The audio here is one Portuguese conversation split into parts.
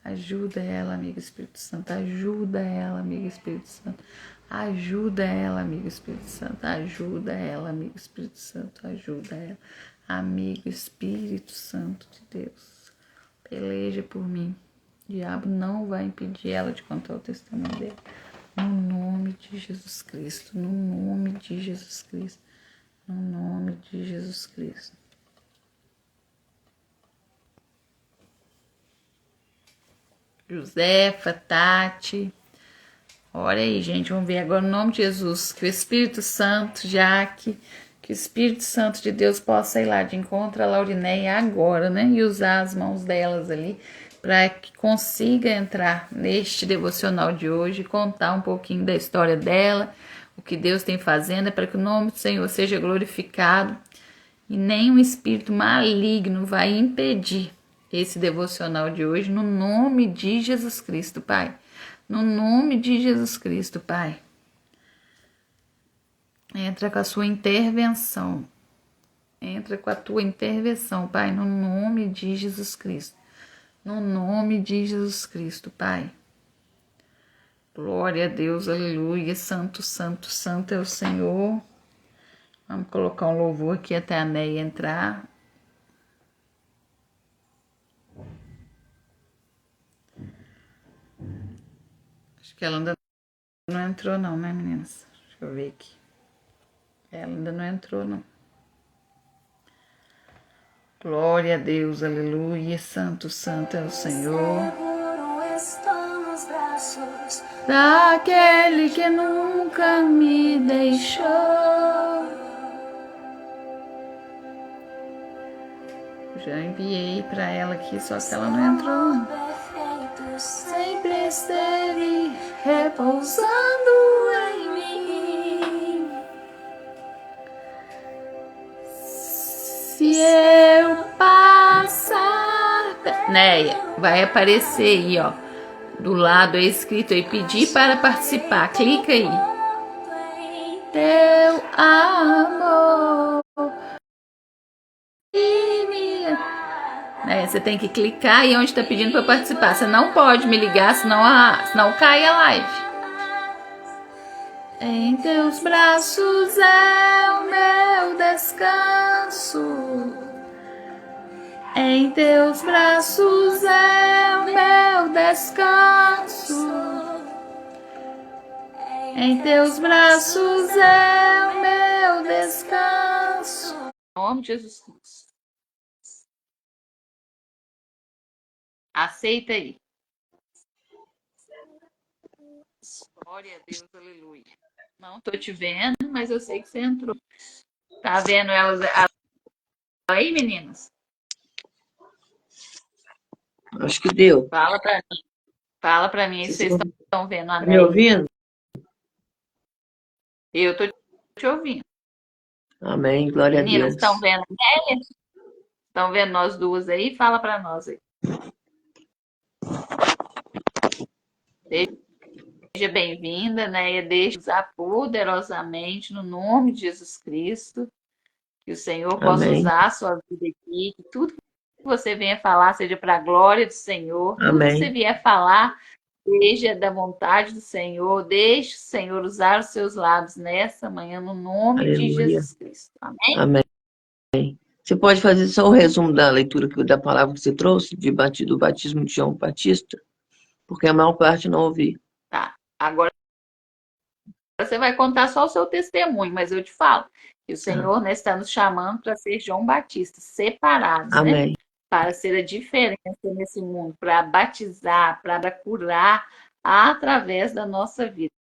Ajuda ela, amigo Espírito Santo. Ajuda ela, amigo Espírito Santo. Ajuda ela, amigo Espírito Santo. Ajuda ela, amigo Espírito Santo. Ajuda ela, amigo Espírito Santo de Deus. Peleja por mim. O diabo não vai impedir ela de contar o testemunho dele. No nome de Jesus Cristo. No nome de Jesus Cristo. No nome de Jesus Cristo. Josefa, Tati. Olha aí, gente. Vamos ver agora no nome de Jesus. Que o Espírito Santo, Jaque, que o Espírito Santo de Deus possa ir lá de encontro a Laurinéia agora, né? E usar as mãos delas ali para que consiga entrar neste devocional de hoje, contar um pouquinho da história dela, o que Deus tem fazendo, é para que o nome do Senhor seja glorificado e nenhum espírito maligno vai impedir esse devocional de hoje, no nome de Jesus Cristo, Pai. No nome de Jesus Cristo, Pai. Entra com a sua intervenção. Entra com a tua intervenção, Pai, no nome de Jesus Cristo. No nome de Jesus Cristo, Pai. Glória a Deus, aleluia. Santo, santo, santo é o Senhor. Vamos colocar um louvor aqui até a Neia entrar. Acho que ela ainda não entrou não, né, meninas? Deixa eu ver aqui. Ela ainda não entrou, não. Glória a Deus, aleluia. Santo, santo é o Senhor. Daquele que nunca me deixou. Já enviei para ela aqui, só que ela não entrou. Sempre esteve repousando em mim. Se eu passar... Neia, vai aparecer aí, ó. Do lado é escrito aí, pedir para participar. Clica aí. Teu amor. Você tem que clicar aí onde está pedindo para participar. Você não pode me ligar, senão cai a live. Em teus braços é o meu descanso. Em teus braços é o meu descanso. Em teus braços é o meu descanso. Em nome de Jesus Cristo. Aceita aí. Glória a Deus, aleluia. Não tô te vendo, mas eu sei que você entrou. Tá vendo elas aí, meninas? Acho que deu. Fala pra mim se vocês estão vendo a Neia. Me ouvindo? Eu tô te ouvindo. Amém, glória Meninas, a Deus. estão vendo a Néia? Estão vendo nós duas aí? Fala pra nós aí. Seja bem-vinda, Néia. Deixe usar poderosamente no nome de Jesus Cristo. Que o Senhor possa Amém. usar a sua vida aqui. Que tudo que você venha falar seja para a glória do Senhor. Amém. Tudo que você vier falar seja da vontade do Senhor. Deixe o Senhor usar os seus lábios nessa manhã, no nome Aleluia. de Jesus Cristo. Amém? Amém. Você pode fazer só o resumo da leitura da palavra que você trouxe, do batismo de João Batista? Porque a maior parte não ouvi. Tá. Agora você vai contar só o seu testemunho, mas eu te falo que o Senhor está nos chamando para ser João Batista, separados, Amém. né? Para ser a diferença nesse mundo, para batizar, para curar através da nossa vida.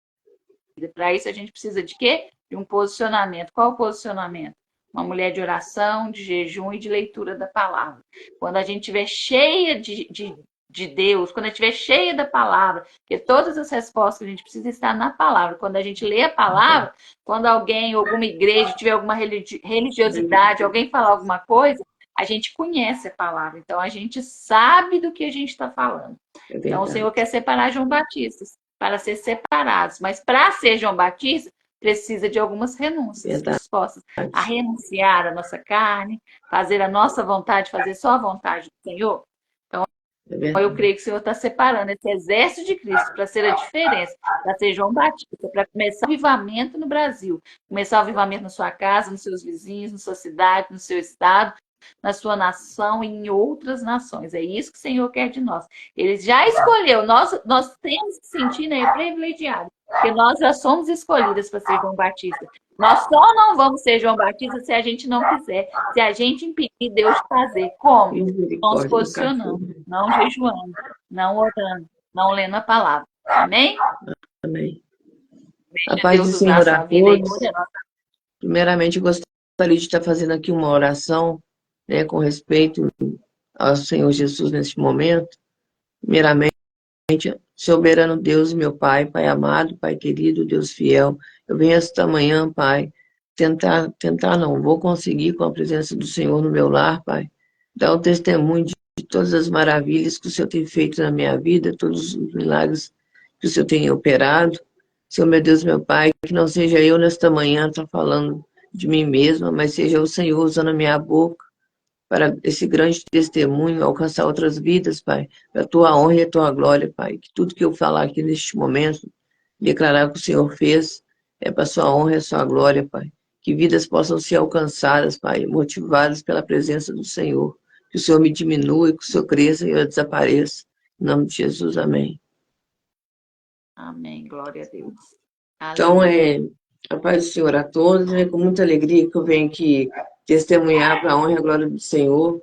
Para isso a gente precisa de quê? De um posicionamento. Qual o posicionamento? Uma mulher de oração, de jejum e de leitura da palavra. Quando a gente estiver cheia de Deus, quando a gente estiver cheia da palavra, porque todas as respostas que a gente precisa estar na palavra. Quando a gente lê a palavra, quando alguém, alguma igreja, tiver alguma religiosidade, alguém falar alguma coisa, a gente conhece a palavra. Então a gente sabe do que a gente está falando. Então o Senhor quer separar João Batista para ser separados. Mas para ser João Batista, precisa de algumas renúncias, dispostas a renunciar a nossa carne, fazer a nossa vontade, fazer só a vontade do Senhor. Então, É Então, eu verdade. creio que o Senhor está separando esse exército de Cristo para ser a diferença, para ser João Batista, para começar o avivamento no Brasil, começar o avivamento na sua casa, nos seus vizinhos, na sua cidade, no seu estado, na sua nação e em outras nações. É isso que o Senhor quer de nós. Ele já escolheu, nós temos que sentir, né, privilegiados, porque nós já somos escolhidas para ser João Batista. Nós só não vamos ser João Batista se a gente não quiser, se a gente impedir Deus de fazer. Como? Não se Misericórdia do posicionando, cachorro. não jejuando, não orando, não lendo a palavra. Amém? Amém. A Deixa paz do Deus usar a Senhor a sua vida aí todos. poderosa. Primeiramente, eu gostaria de estar fazendo aqui uma oração, né, com respeito ao Senhor Jesus neste momento. Primeiramente, soberano Deus, meu Pai, Pai amado, Pai querido, Deus fiel, eu venho esta manhã, Pai, tentar não, vou conseguir com a presença do Senhor no meu lar, Pai, dar o testemunho de todas as maravilhas que o Senhor tem feito na minha vida, todos os milagres que o Senhor tem operado. Senhor, meu Deus, meu Pai, que não seja eu nesta manhã estar falando de mim mesma, mas seja o Senhor usando a minha boca para esse grande testemunho alcançar outras vidas, Pai, para a tua honra e a tua glória, Pai. Que tudo que eu falar aqui neste momento, declarar que o Senhor fez, é para a sua honra e a sua glória, Pai. Que vidas possam ser alcançadas, Pai, motivadas pela presença do Senhor. Que o Senhor me diminua, que o Senhor cresça e eu desapareça. Em nome de Jesus, amém. Amém. Glória a Deus. Então, Aleluia. a paz do Senhor a todos, é com muita alegria que eu venho aqui testemunhar para a honra e a glória do Senhor.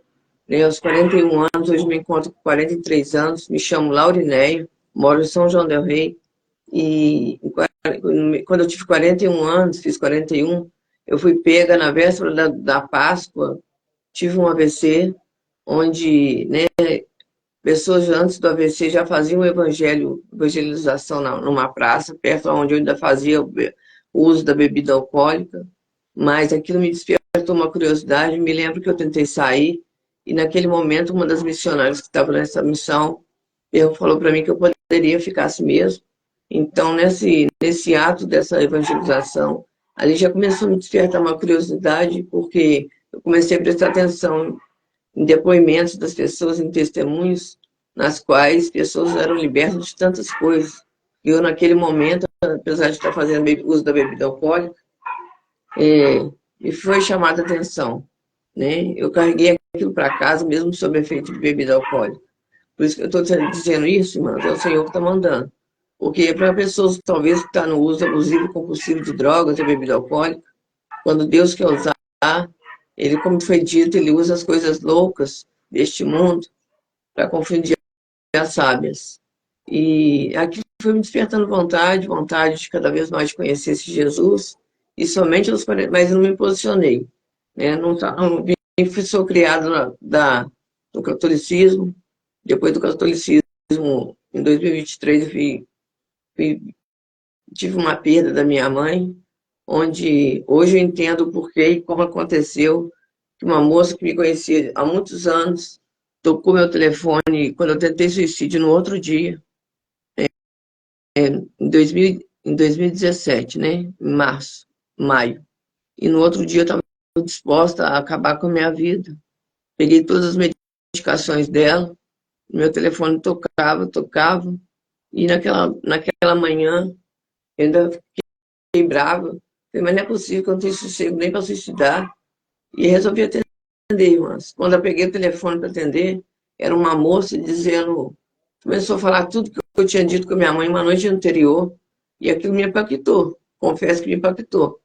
Né, aos 41 anos, hoje me encontro com 43 anos, me chamo Laurinéio, moro em São João del Rei, e quando eu tive 41 anos, fiz 41, eu fui pega na véspera da Páscoa, tive um AVC, onde, né, pessoas antes do AVC já faziam evangelização numa praça, perto onde eu ainda fazia o uso da bebida alcoólica, mas aquilo me despertou uma curiosidade. Me lembro que eu tentei sair, e naquele momento, uma das missionárias que estava nessa missão falou para mim que eu poderia ficar assim mesmo. Então, nesse ato dessa evangelização, ali já começou a me despertar uma curiosidade, porque eu comecei a prestar atenção em depoimentos das pessoas, em testemunhos, nas quais pessoas eram libertas de tantas coisas. E eu, naquele momento, apesar de estar fazendo uso da bebida alcoólica, me foi chamada a atenção, né? Eu carreguei aquilo para casa, mesmo sob efeito de bebida alcoólica. Por isso que eu estou dizendo isso, irmãos, é o Senhor que está mandando. Porque para pessoas, talvez, que estão no uso abusivo e compulsivo de drogas e bebida alcoólica, quando Deus quer usar, ele, como foi dito, ele usa as coisas loucas deste mundo para confundir as sábias. E aquilo foi me despertando vontade de cada vez mais conhecer esse Jesus, e somente aos 40, mas eu não me posicionei, né? Não sou criado no catolicismo. Depois do catolicismo, em 2023, tive uma perda da minha mãe, onde hoje eu entendo o porquê e como aconteceu, que uma moça que me conhecia há muitos anos tocou meu telefone quando eu tentei suicídio no outro dia, em 2017, né? Em março, maio. E no outro dia eu estava disposta a acabar com a minha vida. Peguei todas as medicações dela, meu telefone tocava, e naquela manhã eu ainda fiquei brava. Falei, mas não é possível que eu não tenha sossego nem para suicidar. E resolvi atender, irmãs. Quando eu peguei o telefone para atender, era uma moça dizendo, começou a falar tudo que eu tinha dito com a minha mãe uma noite anterior, e aquilo me impactou, confesso que me impactou.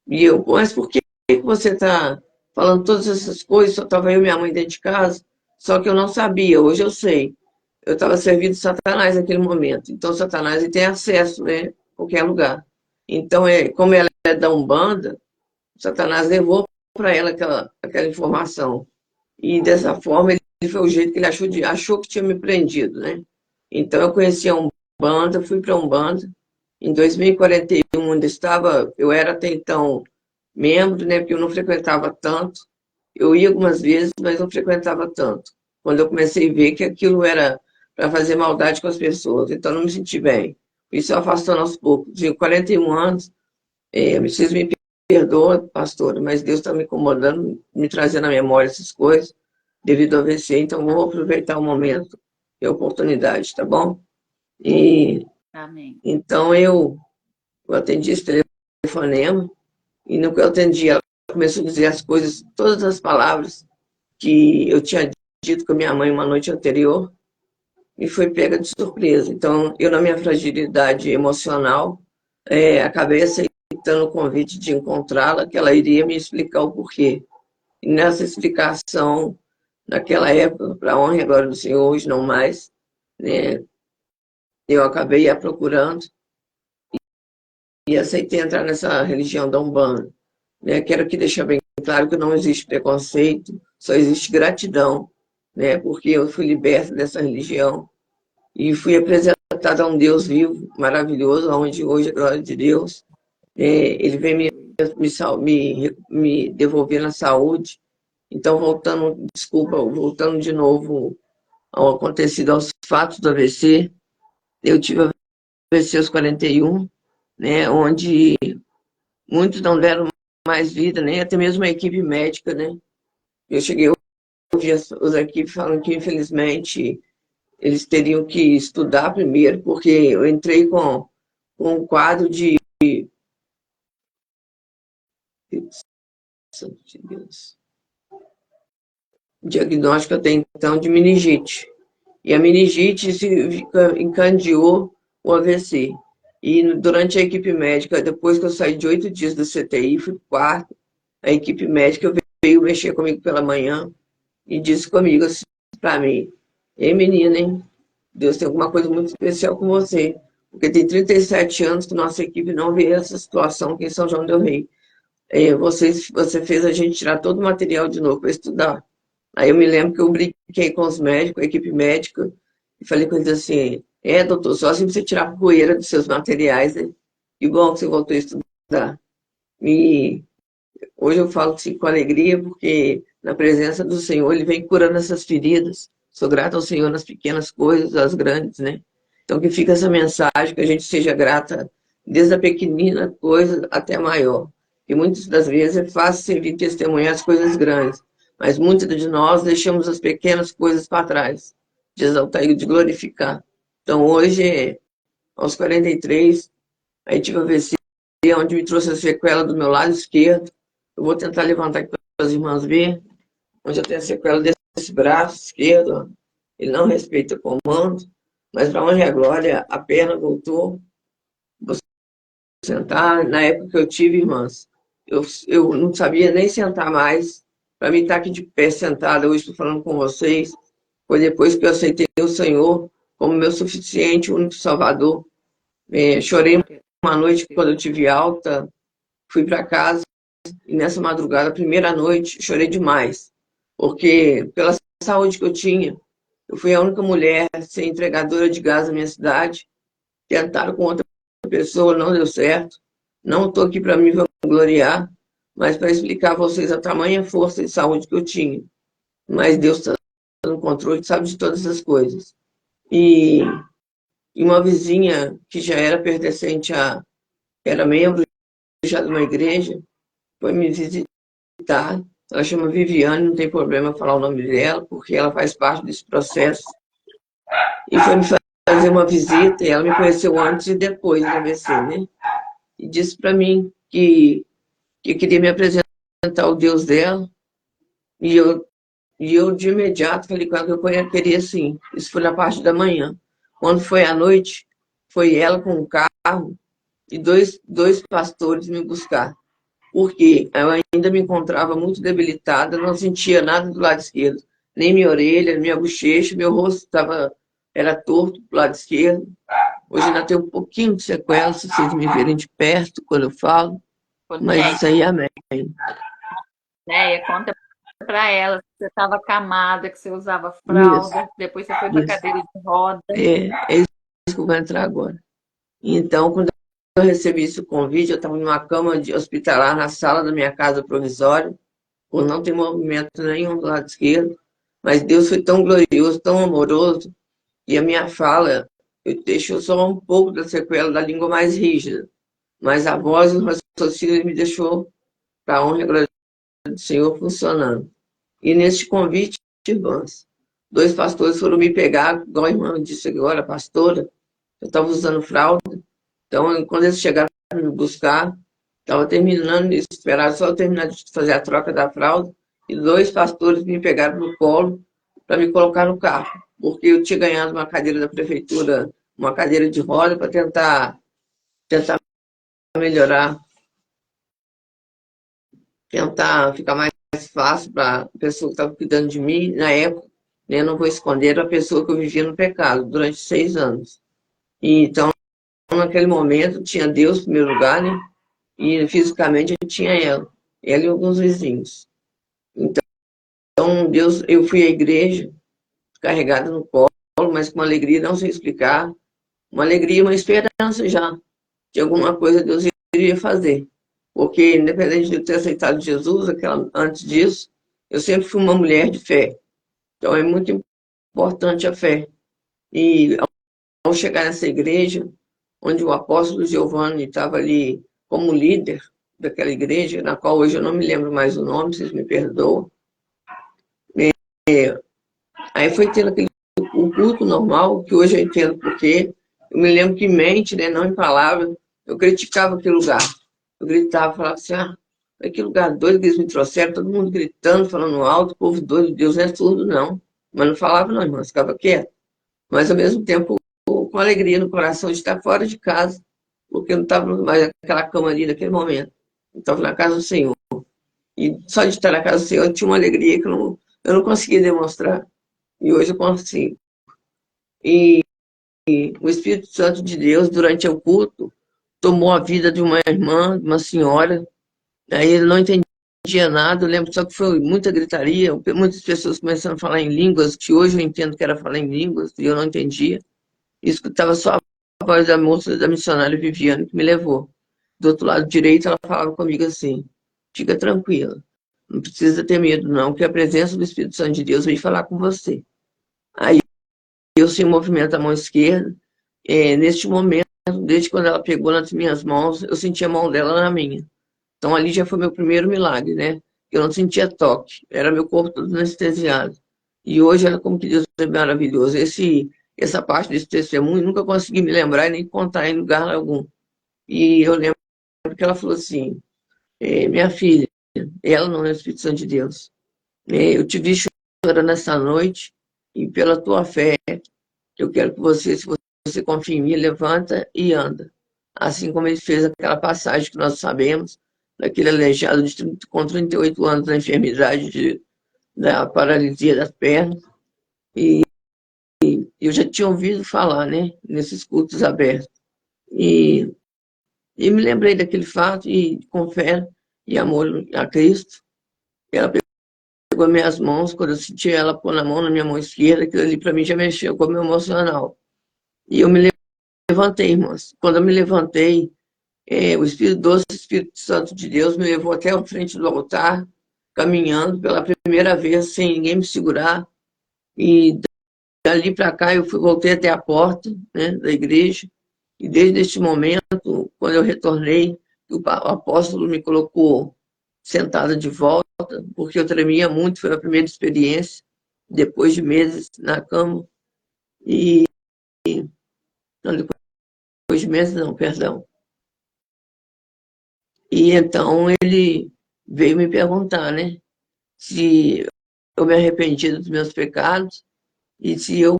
E eu, mas por que você está falando todas essas coisas? Só estava eu e minha mãe dentro de casa, só que eu não sabia, hoje eu sei. Eu estava servindo Satanás naquele momento. Então, Satanás ele tem acesso, né, a qualquer lugar. Então, como ela é da Umbanda, Satanás levou para ela aquela informação. E dessa forma, ele foi o jeito que ele achou que tinha me prendido, né? Então, eu conheci a Umbanda, fui para a Umbanda. Em 2041, eu era até então membro, né? Porque eu não frequentava tanto. Eu ia algumas vezes, mas não frequentava tanto. Quando eu comecei a ver que aquilo era para fazer maldade com as pessoas, então não me senti bem. Isso afastando aos poucos. De 41 anos, vocês me perdoam, pastora, mas Deus está me incomodando, me trazendo à memória essas coisas, devido ao AVC, então vou aproveitar o momento e oportunidade, tá bom? E Amém. então eu atendi esse telefonema, e no que eu atendi, ela começou a dizer as coisas, todas as palavras que eu tinha dito com a minha mãe uma noite anterior, e foi pega de surpresa. Então, eu, na minha fragilidade emocional, acabei aceitando o convite de encontrá-la, que ela iria me explicar o porquê. E nessa explicação, naquela época, para a honra e a glória do Senhor, hoje não mais, né, eu acabei a procurando e aceitei entrar nessa religião da Umbanda. Né? Quero aqui deixar bem claro que não existe preconceito, só existe gratidão, né? Porque eu fui liberta dessa religião e fui apresentada a um Deus vivo, maravilhoso, onde hoje, a glória de Deus, ele vem me devolver na saúde. Então, voltando de novo ao acontecido, aos fatos do AVC, eu tive AVC aos 41, né, onde muitos não deram mais vida, nem até mesmo a equipe médica, né? Eu cheguei a ouvir as equipes falando que, infelizmente, eles teriam que estudar primeiro, porque eu entrei com um quadro de Deus, diagnóstico até então de meningite. E a meningite encadeou o AVC. E durante a equipe médica, depois que eu saí de 8 dias do CTI, fui para o quarto, a equipe médica veio mexer comigo pela manhã e disse comigo assim para mim: Ei, menina, hein? Deus tem alguma coisa muito especial com você. Porque tem 37 anos que nossa equipe não vê essa situação aqui em São João del Rei. Você fez a gente tirar todo o material de novo para estudar. Aí eu me lembro que eu brinquei com os médicos, a equipe médica, e falei com eles assim: doutor, só assim você tirar a poeira dos seus materiais, né? Que bom que você voltou a estudar. E hoje eu falo assim, com alegria, porque na presença do Senhor, Ele vem curando essas feridas. Sou grata ao Senhor nas pequenas coisas, as grandes, né? Então que fica essa mensagem, que a gente seja grata desde a pequenina coisa até a maior. E muitas das vezes é fácil você vir testemunhar as coisas grandes, mas muitas de nós deixamos as pequenas coisas para trás, de exaltar e de glorificar. Então hoje, aos 43, aí tive a AVC, onde me trouxe a sequela do meu lado esquerdo. Eu vou tentar levantar aqui para as irmãs verem, onde eu tenho a sequela desse braço esquerdo. Ó. Ele não respeita o comando, mas para honra e a glória, a perna voltou. Vou sentar. Na época que eu tive, irmãs, eu não sabia nem sentar mais. Para mim estar aqui de pé sentada, hoje estou falando com vocês, foi depois que eu aceitei o Senhor como meu suficiente, único Salvador. Chorei uma noite quando eu tive alta, fui para casa. E nessa madrugada, a primeira noite, chorei demais, porque pela saúde que eu tinha, eu fui a única mulher a ser entregadora de gás na minha cidade. Tentaram com outra pessoa, não deu certo. Não estou aqui para me vangloriar, mas para explicar a vocês a tamanha força de saúde que eu tinha. Mas Deus está no controle, sabe de todas essas coisas. E, e uma vizinha que já era pertencente era membro já de uma igreja, foi me visitar. Ela chama Viviane, não tem problema eu falar o nome dela, porque ela faz parte desse processo. E foi me fazer uma visita, e ela me conheceu antes e depois do AVC, né? E disse para mim que queria me apresentar ao Deus dela, e eu de imediato falei com ela que eu queria sim. Isso foi na parte da manhã. Quando foi à noite, foi ela com um carro e dois pastores me buscar. Porque eu ainda me encontrava muito debilitada, não sentia nada do lado esquerdo, nem minha orelha, minha bochecha, meu rosto era torto do lado esquerdo. Hoje ainda tem um pouquinho de sequela, se vocês me verem de perto quando eu falo, mas isso aí, amém. Né? Conta para ela que você estava camada, que você usava Isso, fralda, depois você foi para isso. cadeira de roda. É isso que eu vou entrar agora. Então, quando eu recebi esse convite, eu estava numa cama de hospitalar na sala da minha casa provisória, por não ter movimento nenhum do lado esquerdo, mas Deus foi tão glorioso, tão amoroso, e a minha fala deixou só um pouco da sequela da língua mais rígida, mas a voz e o raciocínio me deixou, para a honra e a glória do Senhor, funcionando. E neste convite, irmãs, 2 pastores foram me pegar, igual a irmã disse agora, a pastora, eu estava usando fralda. Então, quando eles chegaram para me buscar, estava terminando de esperar só eu terminar de fazer a troca da fralda, e 2 pastores me pegaram no colo para me colocar no carro, porque eu tinha ganhado uma cadeira da prefeitura, uma cadeira de roda, para tentar melhorar, tentar ficar mais fácil para a pessoa que estava cuidando de mim. Na época, né, não vou esconder, era a pessoa que eu vivia no pecado durante 6 anos. E, então, naquele momento, tinha Deus em primeiro lugar, né? E fisicamente eu tinha ela e alguns vizinhos. Então, Deus, eu fui à igreja, carregada no colo, mas com uma alegria, não sei explicar, uma alegria, uma esperança já, de alguma coisa Deus iria fazer. Porque, independente de eu ter aceitado Jesus, antes disso, eu sempre fui uma mulher de fé. Então, é muito importante a fé. E, ao chegar nessa igreja, onde o apóstolo Giovanni estava ali como líder daquela igreja, na qual hoje eu não me lembro mais o nome, vocês me perdoam. Aí foi tendo o culto normal, que hoje eu entendo porque eu me lembro que em mente, né, não em palavras, eu criticava aquele lugar. Eu gritava, falava assim, que lugar doido que eles me trouxeram, todo mundo gritando, falando alto, povo doido, Deus não é surdo, não. Mas não falava não, irmão, ficava quieto. Mas ao mesmo tempo, com alegria no coração de estar fora de casa, porque eu não estava mais naquela cama ali naquele momento. Eu estava na casa do Senhor. E só de estar na casa do Senhor, eu tinha uma alegria que eu não conseguia demonstrar. E hoje eu consigo. E o Espírito Santo de Deus, durante o culto, tomou a vida de uma irmã, de uma senhora. Aí ele não entendia nada. Eu lembro só que foi muita gritaria, muitas pessoas começando a falar em línguas, que hoje eu entendo que era falar em línguas, e eu não entendia. E escutava só a voz da moça, da missionária Viviane, que me levou. Do outro lado direito, ela falava comigo assim: fica tranquila, não precisa ter medo, não, que a presença do Espírito Santo de Deus vem falar com você. Aí eu sem movimento a mão esquerda, neste momento, desde quando ela pegou nas minhas mãos, eu senti a mão dela na minha. Então ali já foi meu primeiro milagre, né? Eu não sentia toque, era meu corpo todo anestesiado. E hoje era como que Deus é maravilhoso. Essa parte desse testemunho nunca consegui me lembrar e nem contar em lugar algum. E eu lembro que ela falou assim: minha filha, ela não é o Espírito Santo de Deus. Eu te vi chorando essa noite e pela tua fé, eu quero que você, se você confia em mim, levanta e anda. Assim como ele fez aquela passagem que nós sabemos, daquele aleijado com 38 anos da enfermidade da paralisia das pernas. E eu já tinha ouvido falar, né, nesses cultos abertos. E, e me lembrei daquele fato e com fé e amor a Cristo. Ela pegou minhas mãos, quando eu senti ela pôr na mão na minha mão esquerda, aquilo ali para mim já mexeu com o meu emocional. E eu me levantei, irmãos. Quando eu me levantei, o Espírito Doce, o Espírito Santo de Deus me levou até a frente do altar, caminhando pela primeira vez, sem ninguém me segurar. E dali para cá eu voltei até a porta, né, da igreja. E desde este momento, quando eu retornei, o apóstolo me colocou sentada de volta, porque eu tremia muito, foi a primeira experiência, depois de meses na cama. E não, depois de meses não, perdão. E então ele veio me perguntar, né, se eu me arrependia dos meus pecados e se eu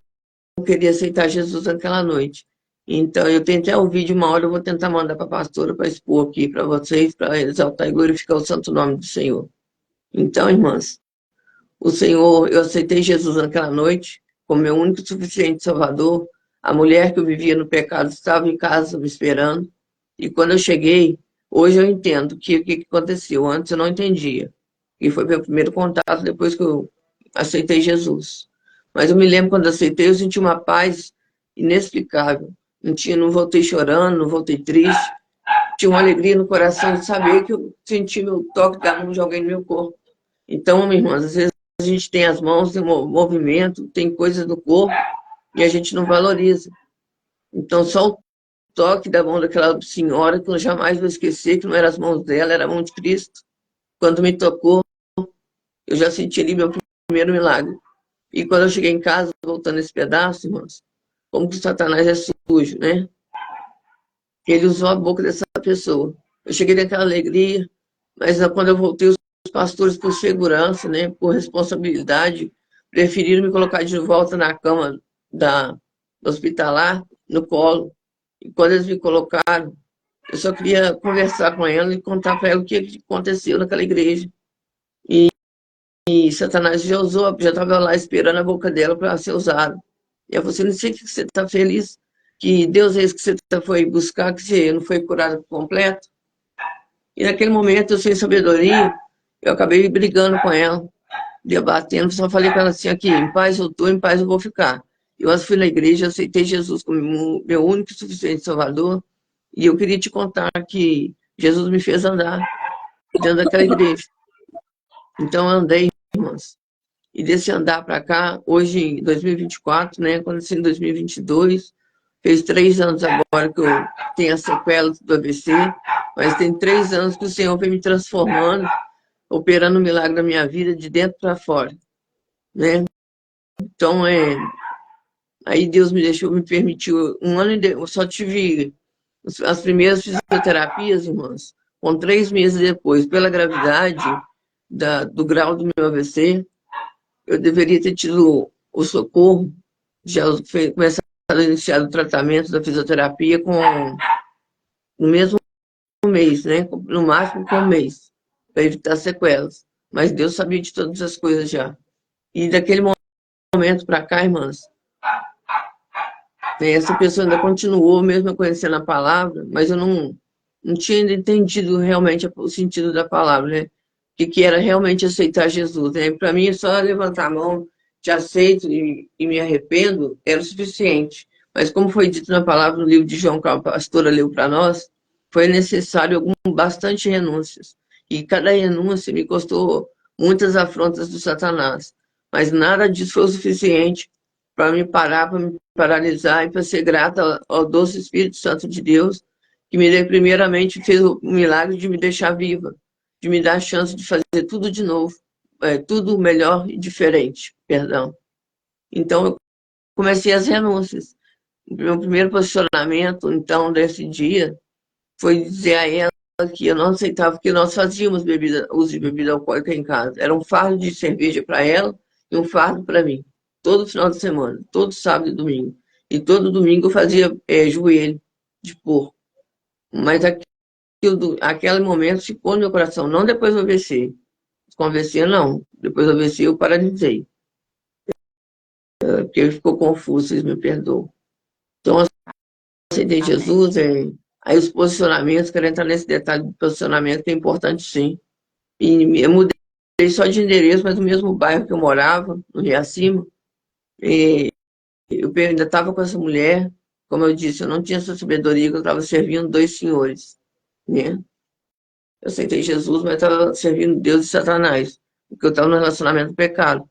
queria aceitar Jesus naquela noite. Então, eu tenho até o vídeo, uma hora eu vou tentar mandar para a pastora para expor aqui para vocês, para exaltar e glorificar o santo nome do Senhor. Então, irmãs, o Senhor, eu aceitei Jesus naquela noite como meu único e suficiente Salvador. A mulher que eu vivia no pecado estava em casa me esperando. E quando eu cheguei, hoje eu entendo o que aconteceu. Antes eu não entendia. E foi meu primeiro contato depois que eu aceitei Jesus. Mas eu me lembro quando eu aceitei, eu senti uma paz inexplicável. Não voltei chorando, não voltei triste. Tinha uma alegria no coração de saber que eu senti meu toque da mão de alguém no meu corpo. Então, minha irmã, às vezes a gente tem as mãos, tem movimento, tem coisas no corpo e a gente não valoriza. Então, só o toque da mão daquela senhora, que eu jamais vou esquecer, que não eram as mãos dela, era a mão de Cristo. Quando me tocou, eu já senti ali meu primeiro milagre. E quando eu cheguei em casa, voltando esse pedaço, irmãos, como que o Satanás é sujo, né? Ele usou a boca dessa pessoa. Eu cheguei naquela alegria, mas quando eu voltei, os pastores, por segurança, né, por responsabilidade, preferiram me colocar de volta na cama da hospitalar, no colo. E quando eles me colocaram, eu só queria conversar com ela e contar para ela o que aconteceu naquela igreja. E Satanás já usou, já estava lá esperando a boca dela para ser usado. E ela falou assim, não sei que você está feliz, que Deus é esse que você foi buscar, que você não foi curado por completo. E naquele momento, eu sem sabedoria, eu acabei brigando com ela, debatendo, só falei com ela assim, aqui, em paz eu estou, em paz eu vou ficar. Eu fui na igreja, aceitei Jesus como meu único e suficiente Salvador, e eu queria te contar que Jesus me fez andar dentro daquela igreja. Então eu andei, irmãos. E desse andar para cá, hoje em 2024, né, aconteceu em 2022, fez 3 anos agora que eu tenho as sequelas do AVC, mas tem 3 anos que o Senhor vem me transformando, operando um milagre na minha vida de dentro para fora, né? Então, aí Deus me deixou, me permitiu, eu só tive as primeiras fisioterapias, irmãs, com 3 meses depois, pela gravidade do grau do meu AVC, eu deveria ter tido o socorro, já começado a iniciar o tratamento da fisioterapia no mesmo mês, né? No máximo com um mês, para evitar sequelas. Mas Deus sabia de todas as coisas já. E daquele momento para cá, irmãs, essa pessoa ainda continuou, mesmo eu conhecendo a palavra, mas eu não tinha ainda entendido realmente o sentido da palavra, né? Que era realmente aceitar Jesus, né? Para mim, só levantar a mão, te aceito e me arrependo, era o suficiente. Mas como foi dito na palavra no livro de João, que a pastora leu para nós, foi necessário bastante renúncias. E cada renúncia me custou muitas afrontas do Satanás. Mas nada disso foi o suficiente para me parar, para me paralisar e para ser grata ao doce Espírito Santo de Deus, que primeiramente fez o milagre de me deixar viva, de me dar a chance de fazer tudo de novo, tudo melhor e diferente, perdão. Então, eu comecei as renúncias. O meu primeiro posicionamento, então, desse dia, foi dizer a ela que eu não aceitava, porque nós fazíamos uso de bebida alcoólica em casa. Era um fardo de cerveja para ela e um fardo para mim. Todo final de semana, todo sábado e domingo. E todo domingo eu fazia joelho de porco. Mas aquele momento ficou no meu coração, não depois do AVC. Com o AVC, não. Depois do AVC eu paralisei. Porque ficou confuso, vocês me perdoam. Então, eu aceitei Jesus, aí os posicionamentos, quero entrar nesse detalhe do posicionamento, que é importante sim. E eu mudei só de endereço, mas no mesmo bairro que eu morava, no Rio Acima. E eu ainda estava com essa mulher, como eu disse, eu não tinha essa sabedoria, que eu estava servindo 2 senhores, né? Eu aceitei Jesus, mas estava servindo Deus e Satanás, porque eu estava no relacionamento do pecado.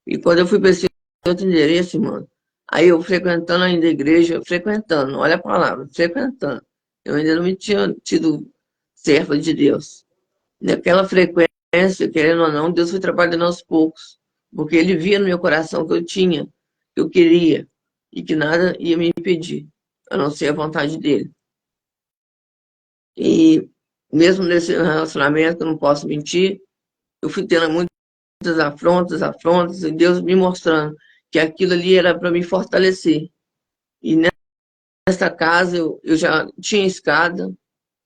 E quando eu fui para esse outro endereço, irmão, aí eu frequentando ainda a igreja, frequentando, olha a palavra, frequentando. Eu ainda não me tinha tido serva de Deus. Naquela frequência, querendo ou não, Deus foi trabalhando aos poucos, porque Ele via no meu coração que eu tinha, que eu queria, e que nada ia me impedir, a não ser a vontade dEle. E mesmo nesse relacionamento, eu não posso mentir, eu fui tendo muitas afrontas, e Deus me mostrando que aquilo ali era para me fortalecer. E nessa casa eu já tinha escada,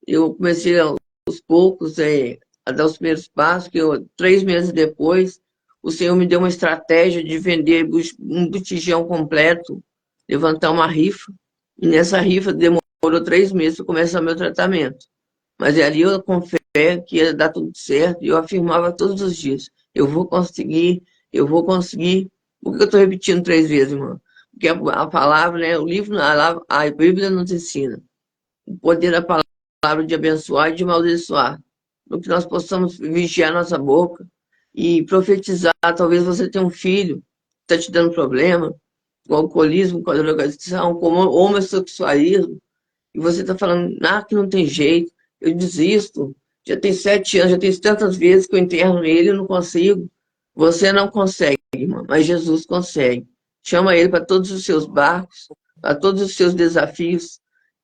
eu comecei aos poucos a dar os primeiros passos, que 3 meses depois, o Senhor me deu uma estratégia de vender um botijão completo, levantar uma rifa, e nessa rifa demorou 3 meses para começar meu tratamento. Mas ali eu com fé que ia dar tudo certo, e eu afirmava todos os dias, eu vou conseguir, eu vou conseguir. Por que eu estou repetindo 3 vezes, irmão? Porque a palavra, né, o livro, a Bíblia nos ensina o poder da palavra de abençoar e de amaldiçoar. No que nós possamos vigiar nossa boca e profetizar. Talvez você tenha um filho que está te dando problema, com alcoolismo, com a drogadição, com o homossexualismo, e você está falando, que não tem jeito, eu desisto, já tem 7 anos, já tem tantas vezes que eu interno ele, eu não consigo. Você não consegue. irmã, mas Jesus consegue. Chama ele para todos os seus barcos, para todos os seus desafios.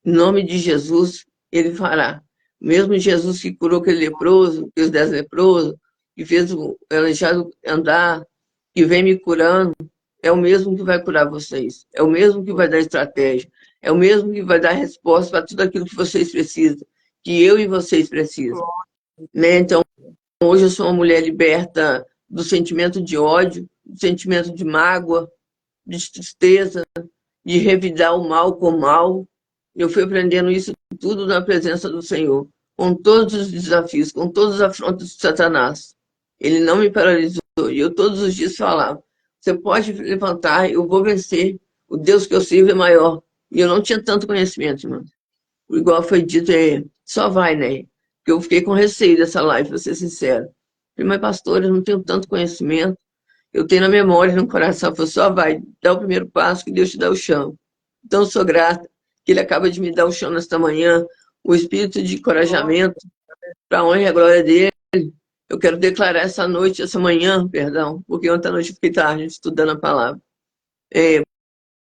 Em nome de Jesus, ele fará. Mesmo Jesus que curou aquele leproso, os 10 leprosos, que fez o aleijado andar, que vem me curando, é o mesmo que vai curar vocês. É o mesmo que vai dar estratégia. É o mesmo que vai dar resposta para tudo aquilo que vocês precisam, que eu e vocês precisam. Né? Então, hoje eu sou uma mulher liberta do sentimento de ódio, do sentimento de mágoa, de tristeza, de revidar o mal com o mal. Eu fui aprendendo isso tudo na presença do Senhor, com todos os desafios, com todas as afrontas de Satanás. Ele não me paralisou e eu todos os dias falava: você pode levantar, eu vou vencer. O Deus que eu sirvo é maior. E eu não tinha tanto conhecimento, irmão. Igual foi dito, só vai, né? Porque eu fiquei com receio dessa live, pra ser sincero. Falei, mas pastor, eu não tenho tanto conhecimento. Eu tenho na memória, no coração, falei, só vai, dá o primeiro passo que Deus te dá o chão. Então, eu sou grata que Ele acaba de me dar o chão nesta manhã, o espírito de encorajamento, para a honra e a glória dele. Eu quero declarar essa noite, essa manhã, perdão, porque ontem à noite eu fiquei tarde estudando a palavra.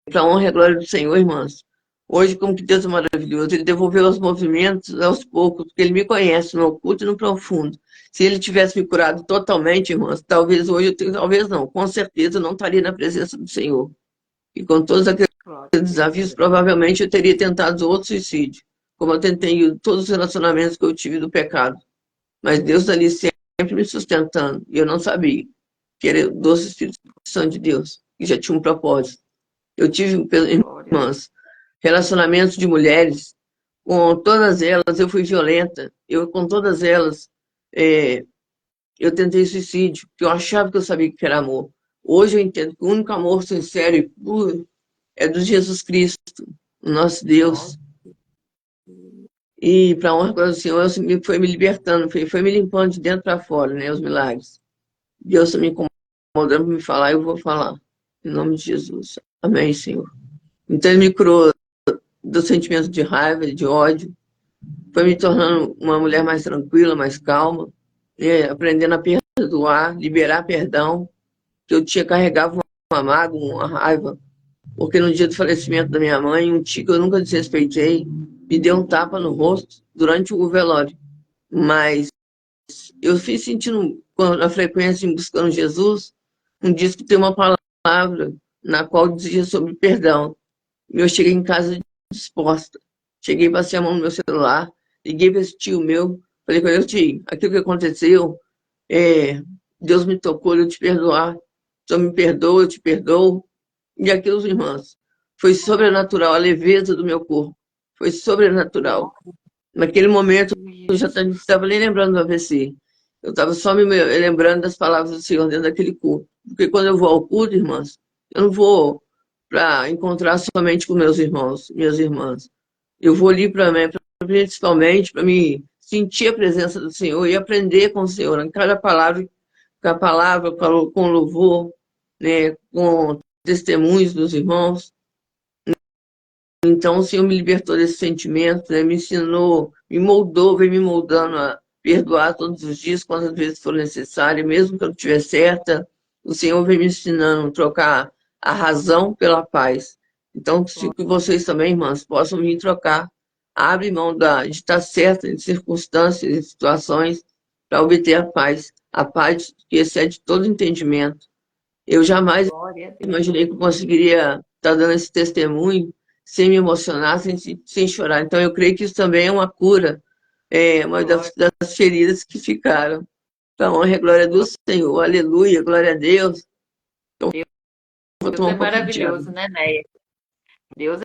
Para a honra e a glória do Senhor, irmãs. Hoje, como que Deus é maravilhoso, Ele devolveu os movimentos aos poucos, porque Ele me conhece no oculto e no profundo. Se Ele tivesse me curado totalmente, irmãs, talvez hoje, talvez não, com certeza eu não estaria na presença do Senhor. E com todos aqueles desafios, provavelmente eu teria tentado outro suicídio, como eu tentei em todos os relacionamentos que eu tive do pecado. Mas Deus ali sempre me sustentando, e eu não sabia que era o doce Espírito Santo de Deus, que já tinha um propósito. Eu tive, irmãs, relacionamentos de mulheres, com todas elas eu fui violenta, com todas elas eu tentei suicídio, porque eu achava que eu sabia que era amor. Hoje eu entendo que o único amor sincero e puro é do Jesus Cristo, o nosso Deus. E para a honra do Senhor, foi me libertando, foi me limpando de dentro para fora, né, os milagres. Deus está me incomodando para me falar, eu vou falar. Em nome de Jesus. Amém, Senhor. Então Ele me curou do sentimento de raiva, de ódio, foi me tornando uma mulher mais tranquila, mais calma, aprendendo a perdoar, liberar perdão, que eu tinha carregava uma mágoa, uma raiva, porque no dia do falecimento da minha mãe, um tio que eu nunca desrespeitei, me deu um tapa no rosto durante o velório. Mas eu fui sentindo, na frequência, buscando Jesus, um disco que tem uma palavra na qual dizia sobre perdão. Eu cheguei em casa disposta. Cheguei, passei a mão no meu celular, liguei para esse tio meu, falei com ele, tio, aquilo que aconteceu, Deus me tocou, eu te perdoar. Só me perdoa, eu te perdoo. E aquilo, irmãs, foi sobrenatural, a leveza do meu corpo. Foi sobrenatural. Naquele momento, eu já estava nem lembrando do AVC. Eu estava só me lembrando das palavras do Senhor dentro daquele culto. Porque quando eu vou ao culto, irmãs, eu não vou para encontrar somente com meus irmãos, minhas irmãs. Eu vou ali principalmente para me sentir a presença do Senhor e aprender com o Senhor, em cada palavra, com a palavra, com louvor, né, com testemunhos dos irmãos. Então, o Senhor me libertou desse sentimento, né, me ensinou, me moldou, veio me moldando a perdoar todos os dias, quantas vezes for necessário, mesmo que eu não estiver certa. O Senhor vem me ensinando a trocar a razão pela paz. Então, que vocês também, irmãs, possam vir trocar. Abre mão de estar certa em circunstâncias, em situações, para obter a paz que excede todo entendimento. Eu jamais imaginei que eu conseguiria estar dando esse testemunho sem me emocionar, sem chorar. Então, eu creio que isso também é uma cura, uma das feridas que ficaram. Para a honra e a glória do Senhor. Aleluia, glória a Deus. Então, Deus é maravilhoso, né, Neia? Deus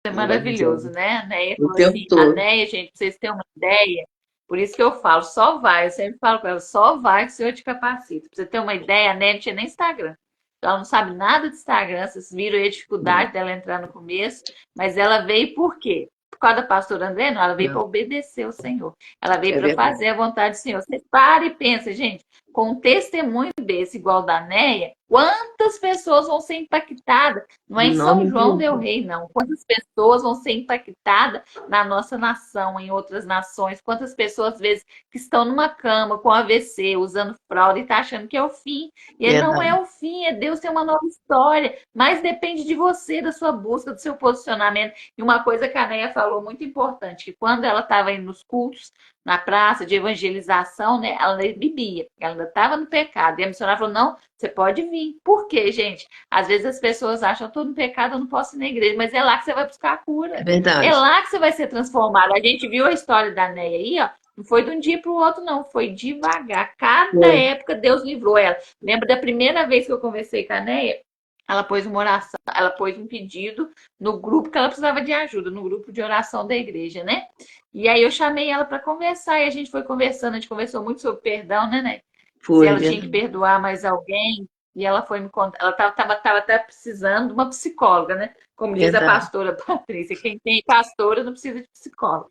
é maravilhoso, né? A Neia falou assim, a Neia, gente, pra vocês terem uma ideia, por isso que eu falo, só vai, eu sempre falo com ela, só vai que o Senhor te capacita. Pra você ter uma ideia, a Neia não tinha nem Instagram. Ela não sabe nada de Instagram, vocês viram aí a dificuldade dela entrar no começo, mas ela veio por quê? Por causa da pastora André? Não, ela veio para obedecer ao Senhor. Ela veio para fazer a vontade do Senhor. Você para e pensa, gente, com um testemunho desse, igual da Neia, Quantas pessoas vão ser impactadas? Não é Em em São nome de João del Jesus. Rei, não. Quantas pessoas vão ser impactadas na nossa nação, em outras nações? Quantas pessoas, às vezes, que estão numa cama com AVC, usando fralda e tá achando que é o fim. E não é Verdade. o fim, é Deus tem uma nova história. Mas depende de você, da sua busca, do seu posicionamento. E uma coisa que a Neia falou muito importante, que quando ela estava indo nos cultos, na praça de evangelização, né, ela bebia, ela ainda estava no pecado. E a missionária falou: não, você pode vir. Por quê, gente? Às vezes as pessoas acham: eu estou no pecado, eu não posso ir na igreja, mas é lá que você vai buscar a É cura. É verdade. lá que você vai ser transformado. A gente viu a história da Neia aí, ó. Não foi de um dia para o outro, não. Foi devagar. Cada Foi. época Deus livrou ela. Lembra da primeira vez que eu conversei com a Neia? Ela pôs uma oração, ela pôs um pedido no grupo que ela precisava de ajuda, no grupo de oração da igreja, né? E aí eu chamei ela para conversar e a gente foi conversando, a gente conversou muito sobre perdão, né? Se Foi, ela tinha que verdade. perdoar mais alguém, e ela foi me contar, ela estava até precisando de uma psicóloga, né? Como diz a Verdade. pastora Patrícia, quem tem pastora não precisa de psicóloga.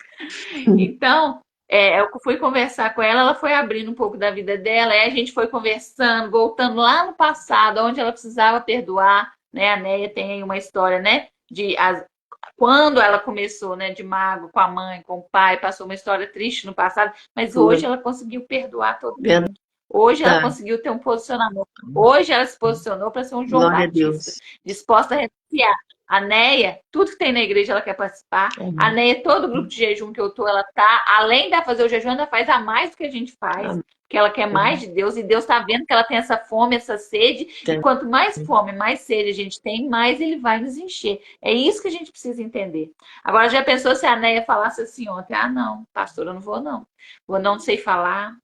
Então, eu fui conversar com ela, ela foi abrindo um pouco da vida dela, aí a gente foi conversando, voltando lá no passado, onde ela precisava perdoar, né? A Neia tem aí uma história, né? Quando ela começou, né, de mago com a mãe, com o pai, passou uma história triste no passado, mas Foi. hoje ela conseguiu perdoar todo mundo. Verdade. Hoje ela conseguiu ter um posicionamento. Hoje ela se posicionou para ser um João Glória a Batista, Deus. disposta a renunciar. A Neia, tudo que tem na igreja ela quer participar. A Amém. Neia, todo grupo de jejum que eu tô, ela tá. Além de fazer o jejum, ela faz a mais do que a gente faz. Amém. Porque ela quer mais de Deus. E Deus está vendo que ela tem essa fome, essa sede. E quanto mais fome, mais sede a gente tem, mais ele vai nos encher. É isso que a gente precisa entender. Agora, já pensou se a Neia falasse assim ontem? Ah, não, pastor, eu não vou, não. Vou não sei falar.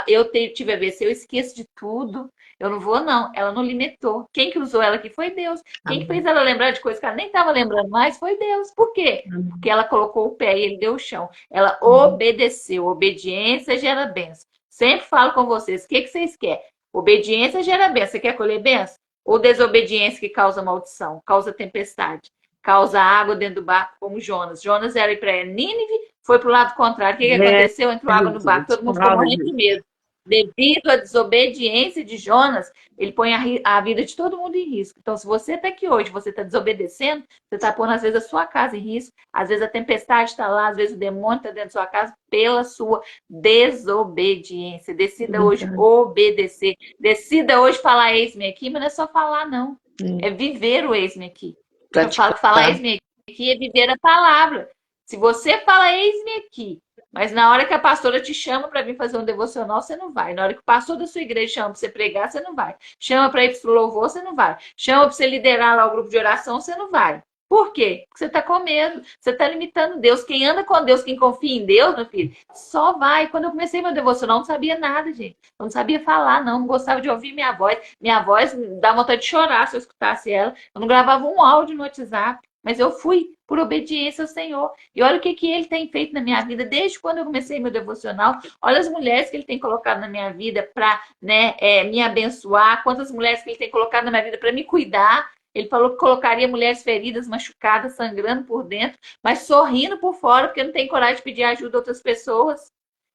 Eu tive AVC, eu esqueço de tudo. Eu não vou, não. Ela não limitou. Quem que usou ela aqui foi Deus. Quem que fez Amém. ela lembrar de coisas que ela nem estava lembrando mais foi Deus. Por quê? Porque Amém. ela colocou o pé e ele deu o chão. Ela obedeceu. Obediência gera bênção. Sempre falo com vocês: o que, que vocês querem? Obediência gera bênção. Você quer colher bênção? Ou desobediência que causa maldição, causa tempestade, causa água dentro do barco, como Jonas. Jonas era ir para Nínive, foi para o lado contrário. O que, que É, aconteceu? Entrou água no barco, Jesus. todo mundo ficou Fala, morrendo de Jesus. medo. Devido à desobediência de Jonas, ele põe a vida de todo mundo em risco. Então, se você está aqui hoje, você está desobedecendo, você está pondo, às vezes, a sua casa em risco, às vezes a tempestade está lá, às vezes o demônio está dentro da sua casa, pela sua desobediência. Decida hoje Verdade. obedecer. Decida hoje falar eis-me aqui, mas não é só falar, não. É. É viver o eis-me aqui. Eu falo que falar Praticar. eis-me aqui é viver a palavra. Se você fala eis-me aqui, mas na hora que a pastora te chama para vir fazer um devocional, você não vai. Na hora que o pastor da sua igreja chama para você pregar, você não vai. Chama para ir para o louvor, você não vai. Chama para você liderar lá o grupo de oração, você não vai. Por quê? Porque você está com medo, você está limitando Deus. Quem anda com Deus, quem confia em Deus, meu filho, só vai. Quando eu comecei meu devocional, eu não sabia nada, gente. Eu não sabia falar, não gostava de ouvir minha voz. Minha voz dá vontade de chorar se eu escutasse ela. Eu não gravava um áudio no WhatsApp, mas eu fui por obediência ao Senhor. E olha o que ele tem feito na minha vida desde quando eu comecei meu devocional. Olha as mulheres que ele tem colocado na minha vida para, né, me abençoar. Quantas mulheres que ele tem colocado na minha vida para me cuidar. Ele falou que colocaria mulheres feridas, machucadas, sangrando por dentro, mas sorrindo por fora, porque não tem coragem de pedir ajuda a outras pessoas.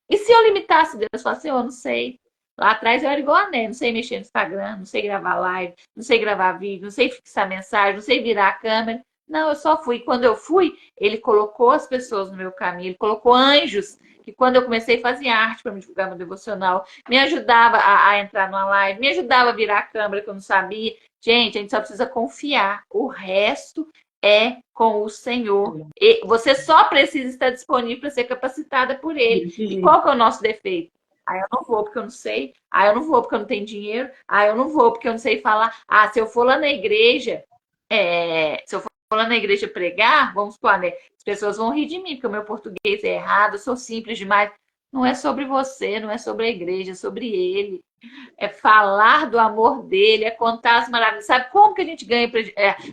E se eu limitasse Deus, falasse: eu não sei. Lá atrás eu era igual a Né, não sei mexer no Instagram, não sei gravar live, não sei gravar vídeo, não sei fixar mensagem, não sei virar a câmera. Não, eu só fui. Quando eu fui, ele colocou as pessoas no meu caminho, ele colocou anjos, que quando eu comecei a fazer arte para me divulgar meu devocional, me ajudava a entrar numa live, me ajudava a virar a câmera que eu não sabia. Gente, a gente só precisa confiar. O resto é com o Senhor. E você só precisa estar disponível para ser capacitada por Ele. Desse E jeito. qual que é o nosso defeito? Ah, eu não vou porque eu não sei. Ah, eu não vou porque eu não tenho dinheiro. Ah, eu não vou porque eu não sei falar. Ah, se eu for lá na igreja, se eu for lá na igreja pregar, vamos supor, né? As pessoas vão rir de mim porque o meu português é errado, eu sou simples demais. Não é sobre você, não é sobre a igreja, é sobre Ele. É falar do amor dele, é contar as maravilhas. Sabe como que a gente ganha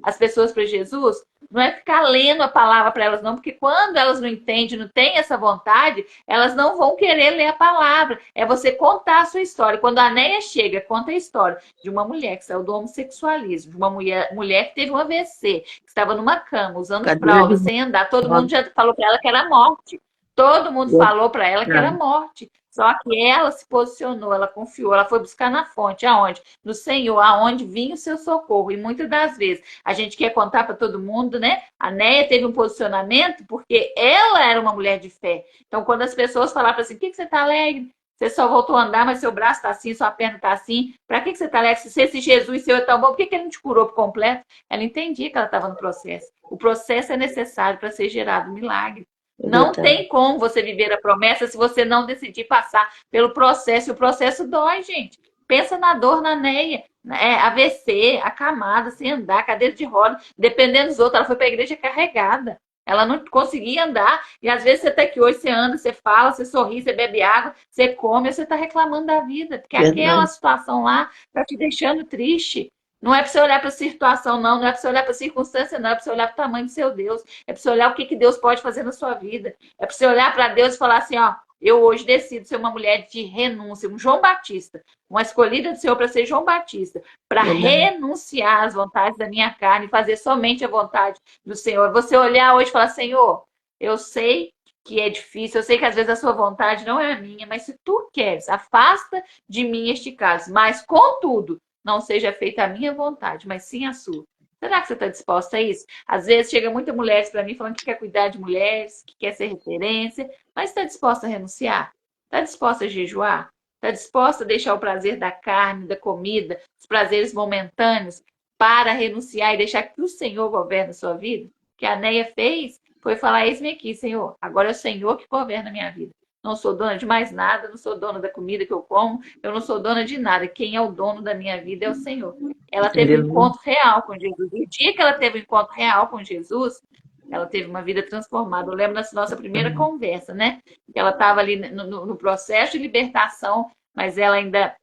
as pessoas para Jesus? Não é ficar lendo a palavra para elas, não, porque quando elas não entendem, não têm essa vontade, elas não vão querer ler a palavra. É você contar a sua história. Quando a Néia chega, conta a história de uma mulher que saiu do homossexualismo, de uma mulher que teve um AVC, que estava numa cama, usando Cadeira de fralda, sem andar. Todo rodas. mundo já falou para ela que era morte. Todo mundo falou para ela que era morte. Só que ela se posicionou, ela confiou, ela foi buscar na fonte, aonde? No Senhor, aonde vinha o seu socorro. E muitas das vezes a gente quer contar para todo mundo, né? A Néia teve um posicionamento porque ela era uma mulher de fé. Então, quando as pessoas falavam assim, por que você está alegre? Você só voltou a andar, mas seu braço está assim, sua perna está assim. Para que você está alegre? Se esse Jesus seu é tão bom, por que ele não te curou por completo? Ela entendia que ela estava no processo. O processo é necessário para ser gerado um milagre. É Não verdade. tem como você viver a promessa se você não decidir passar pelo processo. E o processo dói, gente. Pensa na dor na Neia, AVC, acamada, sem andar, cadeira de roda, dependendo dos outros. Ela foi para a igreja carregada. Ela não conseguia andar. E às vezes até que hoje você anda, você fala, você sorri, você bebe água, você come, você está reclamando da vida. Porque aquela Verdade. situação lá está te deixando triste. Não é para você olhar para a situação, não. Não é para você olhar para a circunstância, não. É para você olhar para o tamanho do seu Deus. É para você olhar o que Deus pode fazer na sua vida. É para você olhar para Deus e falar assim, ó, eu hoje decido ser uma mulher de renúncia, um João Batista, uma escolhida do Senhor para ser João Batista, para Verdade. renunciar às vontades da minha carne e fazer somente a vontade do Senhor. Você olhar hoje e falar, Senhor, eu sei que é difícil, eu sei que às vezes a sua vontade não é a minha, mas se tu queres, afasta de mim este caso. Mas, contudo, não seja feita a minha vontade, mas sim a sua. Será que você está disposta a isso? Às vezes chega muitas mulheres para mim falando que quer cuidar de mulheres, que quer ser referência, mas está disposta a renunciar? Está disposta a jejuar? Está disposta a deixar o prazer da carne, da comida, os prazeres momentâneos para renunciar e deixar que o Senhor governe a sua vida? O que a Neia fez foi falar: eis-me aqui, Senhor. Agora é o Senhor que governa a minha vida. Não sou dona de mais nada, não sou dona da comida que eu como, eu não sou dona de nada. Quem é o dono da minha vida é o Senhor. Ela teve um Aleluia. encontro real com Jesus. E o dia que ela teve um encontro real com Jesus, ela teve uma vida transformada. Eu lembro da nossa primeira conversa, né? Que ela estava ali no processo de libertação, mas ela ainda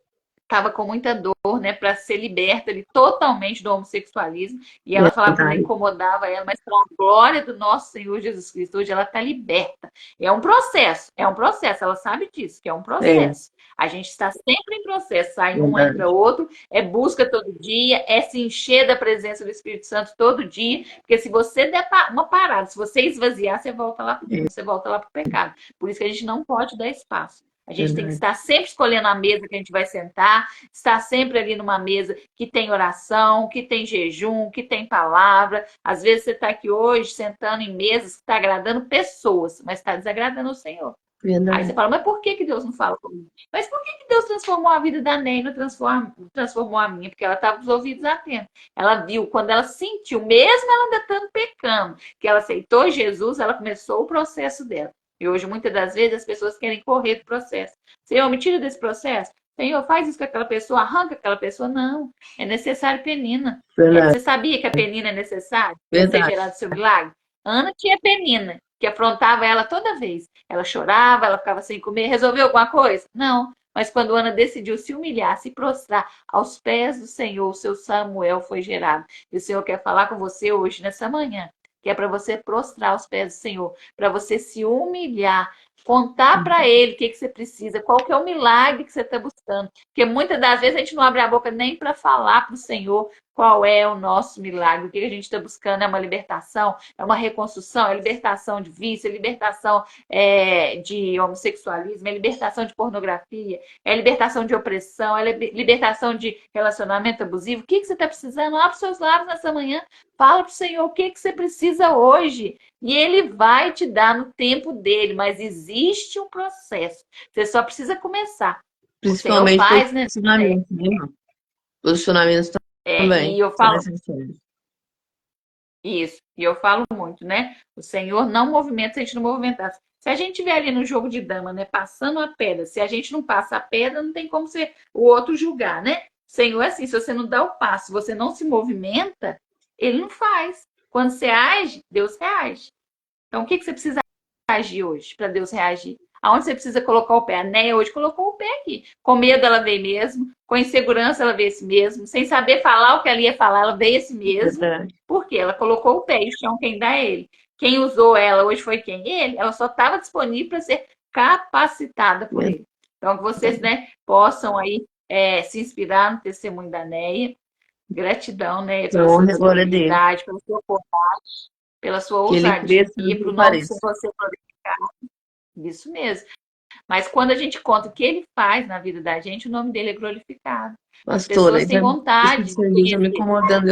estava com muita dor, né, para ser liberta ali, totalmente do homossexualismo. E ela falava que não Verdade. incomodava ela, mas para a glória do nosso Senhor Jesus Cristo, hoje ela está liberta. É um processo, ela sabe disso, que é um É, processo. A gente está sempre em processo, sai um, entra verdade. outro, é busca todo dia, é se encher da presença do Espírito Santo todo dia, porque se você der uma parada, se você esvaziar, você volta lá para o mundo, É, você volta lá para o pecado. Por isso que a gente não pode dar espaço. A gente tem que verdade. estar sempre escolhendo a mesa que a gente vai sentar, estar sempre ali numa mesa que tem oração, que tem jejum, que tem palavra. Às vezes você está aqui hoje sentando em mesas que está agradando pessoas, mas está desagradando o Senhor. Aí você Verdade. fala, mas por que Deus não fala comigo? Mas por que Deus transformou a vida da Ney e não transformou a minha? Porque ela estava com os ouvidos atentos. Ela viu, quando ela sentiu, mesmo ela ainda estando pecando, que ela aceitou Jesus, ela começou o processo dela. E hoje, muitas das vezes, as pessoas querem correr do processo. Senhor, me tira desse processo. Senhor, faz isso com aquela pessoa, arranca aquela pessoa. Não, é necessário penina. Verdade. Você sabia que a penina é necessária para ser Verdade. gerado o seu milagre? Ana tinha penina, que afrontava ela toda vez. Ela chorava, ela ficava sem comer. Resolveu alguma coisa? Não. Mas quando Ana decidiu se humilhar, se prostrar aos pés do Senhor, o seu Samuel foi gerado. E o Senhor quer falar com você hoje, nessa manhã, que é para você prostrar aos pés do Senhor, para você se humilhar, contar para Ele o que você precisa, qual que é o milagre que você está buscando. Porque muitas das vezes a gente não abre a boca nem para falar para o Senhor qual é o nosso milagre. O que a gente está buscando é uma libertação, é uma reconstrução, é libertação de vício, é libertação de homossexualismo, é libertação de pornografia, é libertação de opressão, é libertação de relacionamento abusivo. O que você está precisando? Abre os seus lábios nessa manhã, fala para o Senhor o que você precisa hoje. E Ele vai te dar no tempo dele, mas existe um processo. Você só precisa começar. O Senhor Principalmente faz, né? posicionamento, né, irmão? Posicionamentos E também eu são falo necessários. isso, e eu falo muito, né? O Senhor não movimenta se a gente não movimentar. Se a gente estiver ali no jogo de dama, né, passando a pedra, se a gente não passa a pedra, não tem como ser o outro julgar, né? O Senhor é assim, se você não dá o passo, se você não se movimenta, ele não faz. Quando você age, Deus reage. Então, o que você precisa agir hoje para Deus reagir? Aonde você precisa colocar o pé? A Néia hoje colocou o pé aqui. Com medo ela veio mesmo, com insegurança ela veio esse mesmo, sem saber falar o que ela ia falar, ela veio esse mesmo. Verdade. Por quê? Ela colocou o pé e o chão quem dá é ele. Quem usou ela hoje foi quem? Ele. Ela só estava disponível para ser capacitada por ele. Então, que vocês, né, possam aí se inspirar no testemunho da Néia. Gratidão, né, Que a pela sua honra e a glória dele. disponibilidade, pelo seu pela sua Que ele ousadia, cresça e nos para o nome do pareça. Senhor ser glorificado. Isso mesmo. Mas quando a gente conta o que ele faz na vida da gente, o nome dele é glorificado. As Pastora, pessoas têm então, esse vontade de serviço está me conhecer. incomodando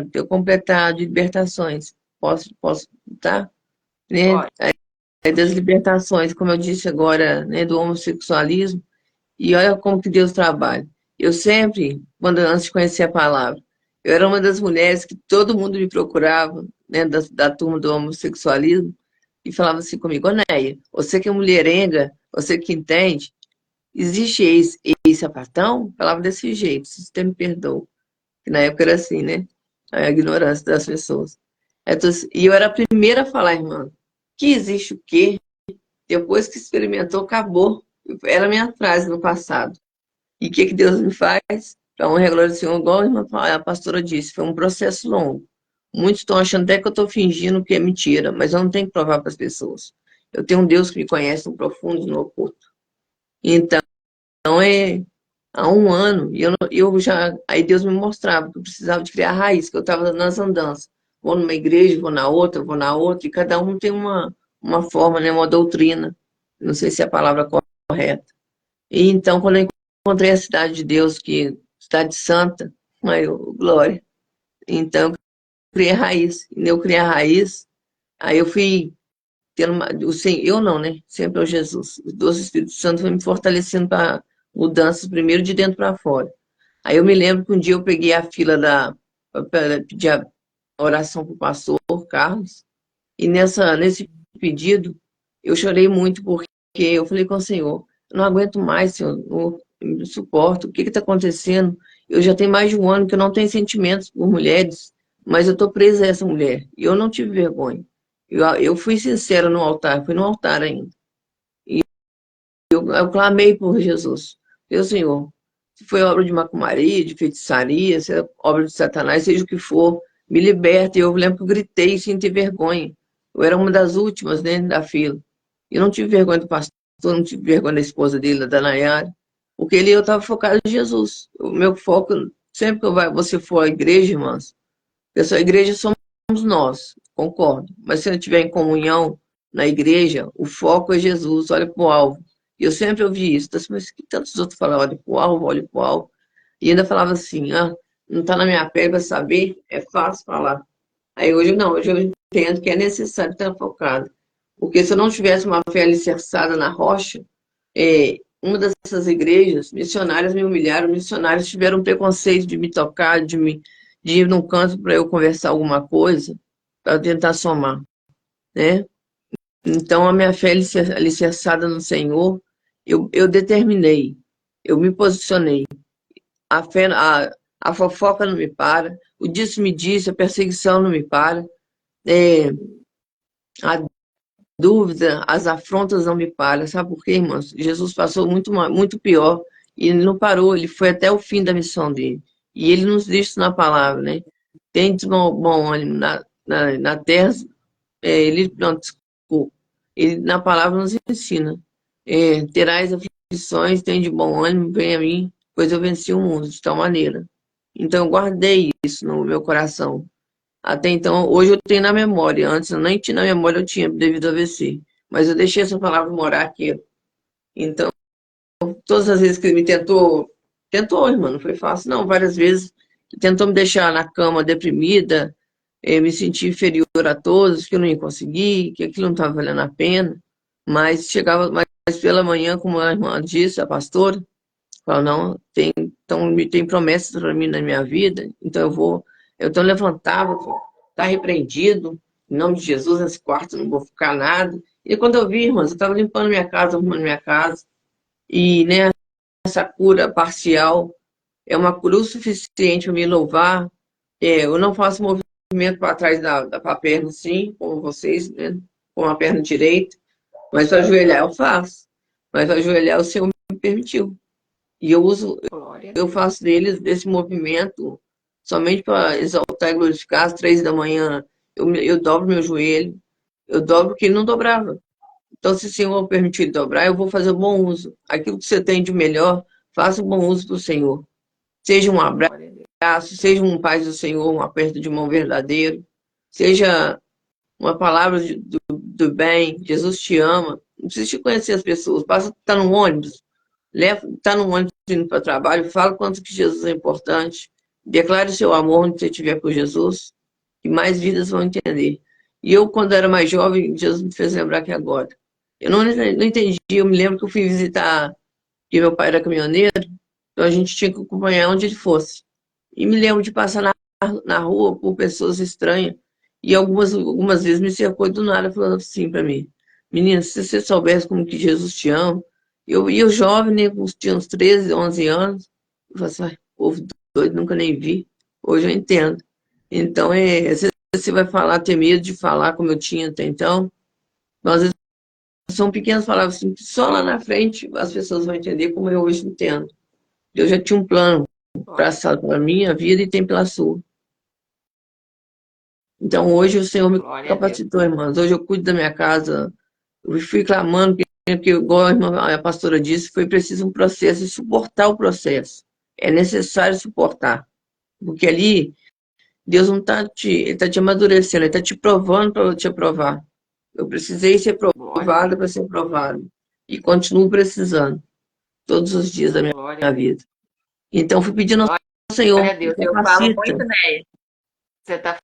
de eu completar de libertações. Posso, tá? Né? Pode. É das libertações, como eu disse agora, né, do homossexualismo. E olha como que Deus trabalha. Eu sempre, antes de conhecer a palavra, eu era uma das mulheres que todo mundo me procurava, né, da turma do homossexualismo, e falava assim comigo: Onéia, você que é mulherenga, você que entende, existe ex-sapatão? Falava desse jeito, se você me perdoa. Que na época era assim, né? A ignorância das pessoas. E eu era a primeira a falar, irmã, que existe o quê? Depois que experimentou, acabou. Era a minha frase no passado. E o que Deus me faz? Para honra e glória do Senhor, igual a pastora disse, foi um processo longo. Muitos estão achando até que eu estou fingindo que é mentira, mas eu não tenho que provar para as pessoas. Eu tenho um Deus que me conhece no profundo e no oculto. Então, há um ano, eu já. Aí Deus me mostrava que eu precisava de criar raiz, que eu estava nas andanças. Vou numa igreja, vou na outra, e cada um tem uma forma, né, uma doutrina. Não sei se é a palavra correta. E então, quando eu encontrei a cidade de Deus, que cidade santa, aí eu, glória. Então, eu criei a raiz. E eu criei a raiz, aí eu fui tendo eu não, né? Sempre é o Jesus. Os dois Espíritos Santos foi me fortalecendo para mudanças, primeiro de dentro para fora. Aí eu me lembro que um dia eu peguei a fila para pedir a oração para o pastor Carlos, e nesse pedido eu chorei muito porque eu falei com o Senhor, eu não aguento mais, Senhor, eu não suporto, o que está acontecendo? Eu já tenho mais de um ano que eu não tenho sentimentos por mulheres, mas eu estou presa a essa mulher, e eu não tive vergonha. Eu fui sincera no altar, fui no altar ainda. E eu clamei por Jesus. Meu Senhor, se foi obra de macumaria, de feitiçaria, se é obra de Satanás, seja o que for, me liberta. E eu lembro que eu gritei sem ter vergonha. Eu era uma das últimas, né, da fila. E eu não tive vergonha do pastor, não tive vergonha da esposa dele, da Nayara, porque eu estava focado em Jesus. O meu foco, sempre que você for à igreja, irmãs, pessoal, a igreja somos nós, concordo. Mas se eu estiver em comunhão na igreja, o foco é Jesus, olha para o alvo. E eu sempre ouvi isso, mas que tantos outros falam, olha para o alvo, olha para o alvo. E ainda falava assim, não está na minha pele para saber, é fácil falar. Aí hoje eu entendo que é necessário estar focado. Porque se eu não tivesse uma fé alicerçada na rocha, uma dessas igrejas, missionárias me humilharam, missionários tiveram preconceito de me tocar, de ir num canto para eu conversar alguma coisa, para tentar somar, né? Então, a minha fé alicerçada no Senhor, eu determinei, eu me posicionei. A fofoca não me para, o disse-me-disse, a perseguição não me para, é, a dúvida, as afrontas não me param. Sabe por quê, irmãos? Jesus passou muito pior e ele não parou, ele foi até o fim da missão dele. E ele nos disse na palavra, né? Tem de bom ânimo na terra, não, desculpa, ele na palavra nos ensina. Terás aflições, tem de bom ânimo, vem a mim, pois eu venci o mundo de tal maneira. Então, eu guardei isso no meu coração. Até então, hoje eu tenho na memória. Antes eu nem tinha na memória, eu tinha devido ao AVC. Mas eu deixei essa palavra morar aqui. Então, todas as vezes que ele me tentou, irmão, não foi fácil, não. Várias vezes, tentou me deixar na cama deprimida, me sentir inferior a todos, que eu não ia conseguir, que aquilo não estava valendo a pena. Mas chegava mais pela manhã, como a irmã disse, a pastora, falou, não, tem promessas para mim na minha vida, então eu vou. Eu então levantava, tá repreendido, em nome de Jesus, nesse quarto não vou ficar nada. E quando eu vi, irmãs, eu estava limpando minha casa, arrumando minha casa, e né, essa cura parcial é uma cura o suficiente para me louvar. Eu não faço movimento para trás da perna, assim, como vocês, né, com a perna direita, mas para ajoelhar eu faço. Mas para ajoelhar o Senhor me permitiu. E Glória a eu Deus. faço desse movimento somente para exaltar e glorificar. Às 3 da manhã eu dobro meu joelho, eu dobro que ele não dobrava. Então, se o Senhor permitir dobrar, eu vou fazer um bom uso. Aquilo que você tem de melhor, faça um bom uso do Senhor. Seja um Glória a Deus. abraço, seja um paz do Senhor, um aperto de mão verdadeiro, seja uma palavra do bem, Jesus te ama. Não precisa te conhecer as pessoas. Passa, tá no ônibus, leva, tá no ônibus indo para o trabalho, fala quanto que Jesus é importante. Declare o seu amor onde você estiver por Jesus, e mais vidas vão entender. E eu, quando era mais jovem, Jesus me fez lembrar que agora. Eu não entendi, eu me lembro que eu fui visitar, porque meu pai era caminhoneiro, então a gente tinha que acompanhar onde ele fosse. E me lembro de passar na rua por pessoas estranhas, e algumas vezes me cercou do nada, falando assim para mim, menina, se você soubesse como que Jesus te ama, eu jovem, né, tinha uns 13, 11 anos, eu falei assim, "Ai, povo doido, nunca nem vi, hoje eu entendo." Então, às vezes você vai falar, ter medo de falar como eu tinha até então, mas às vezes são pequenas palavras assim, que só lá na frente as pessoas vão entender como eu hoje entendo. Deus já tinha um plano traçado pela minha vida e tem pela sua. Então, hoje o Senhor me Glória a Deus. capacitou, irmãs. Hoje eu cuido da minha casa. Eu fui clamando, porque igual a pastora disse, foi preciso um processo e suportar o processo. É necessário suportar. Porque ali, Deus não está ele está te amadurecendo, Ele está te provando para te aprovar. Eu precisei ser Glória a provada Deus. para ser provado. E continuo precisando, todos os dias da Glória a minha Deus. vida. Então, fui pedindo ao Glória Senhor, a me Deus. Eu falo capacita. muito, né? Você está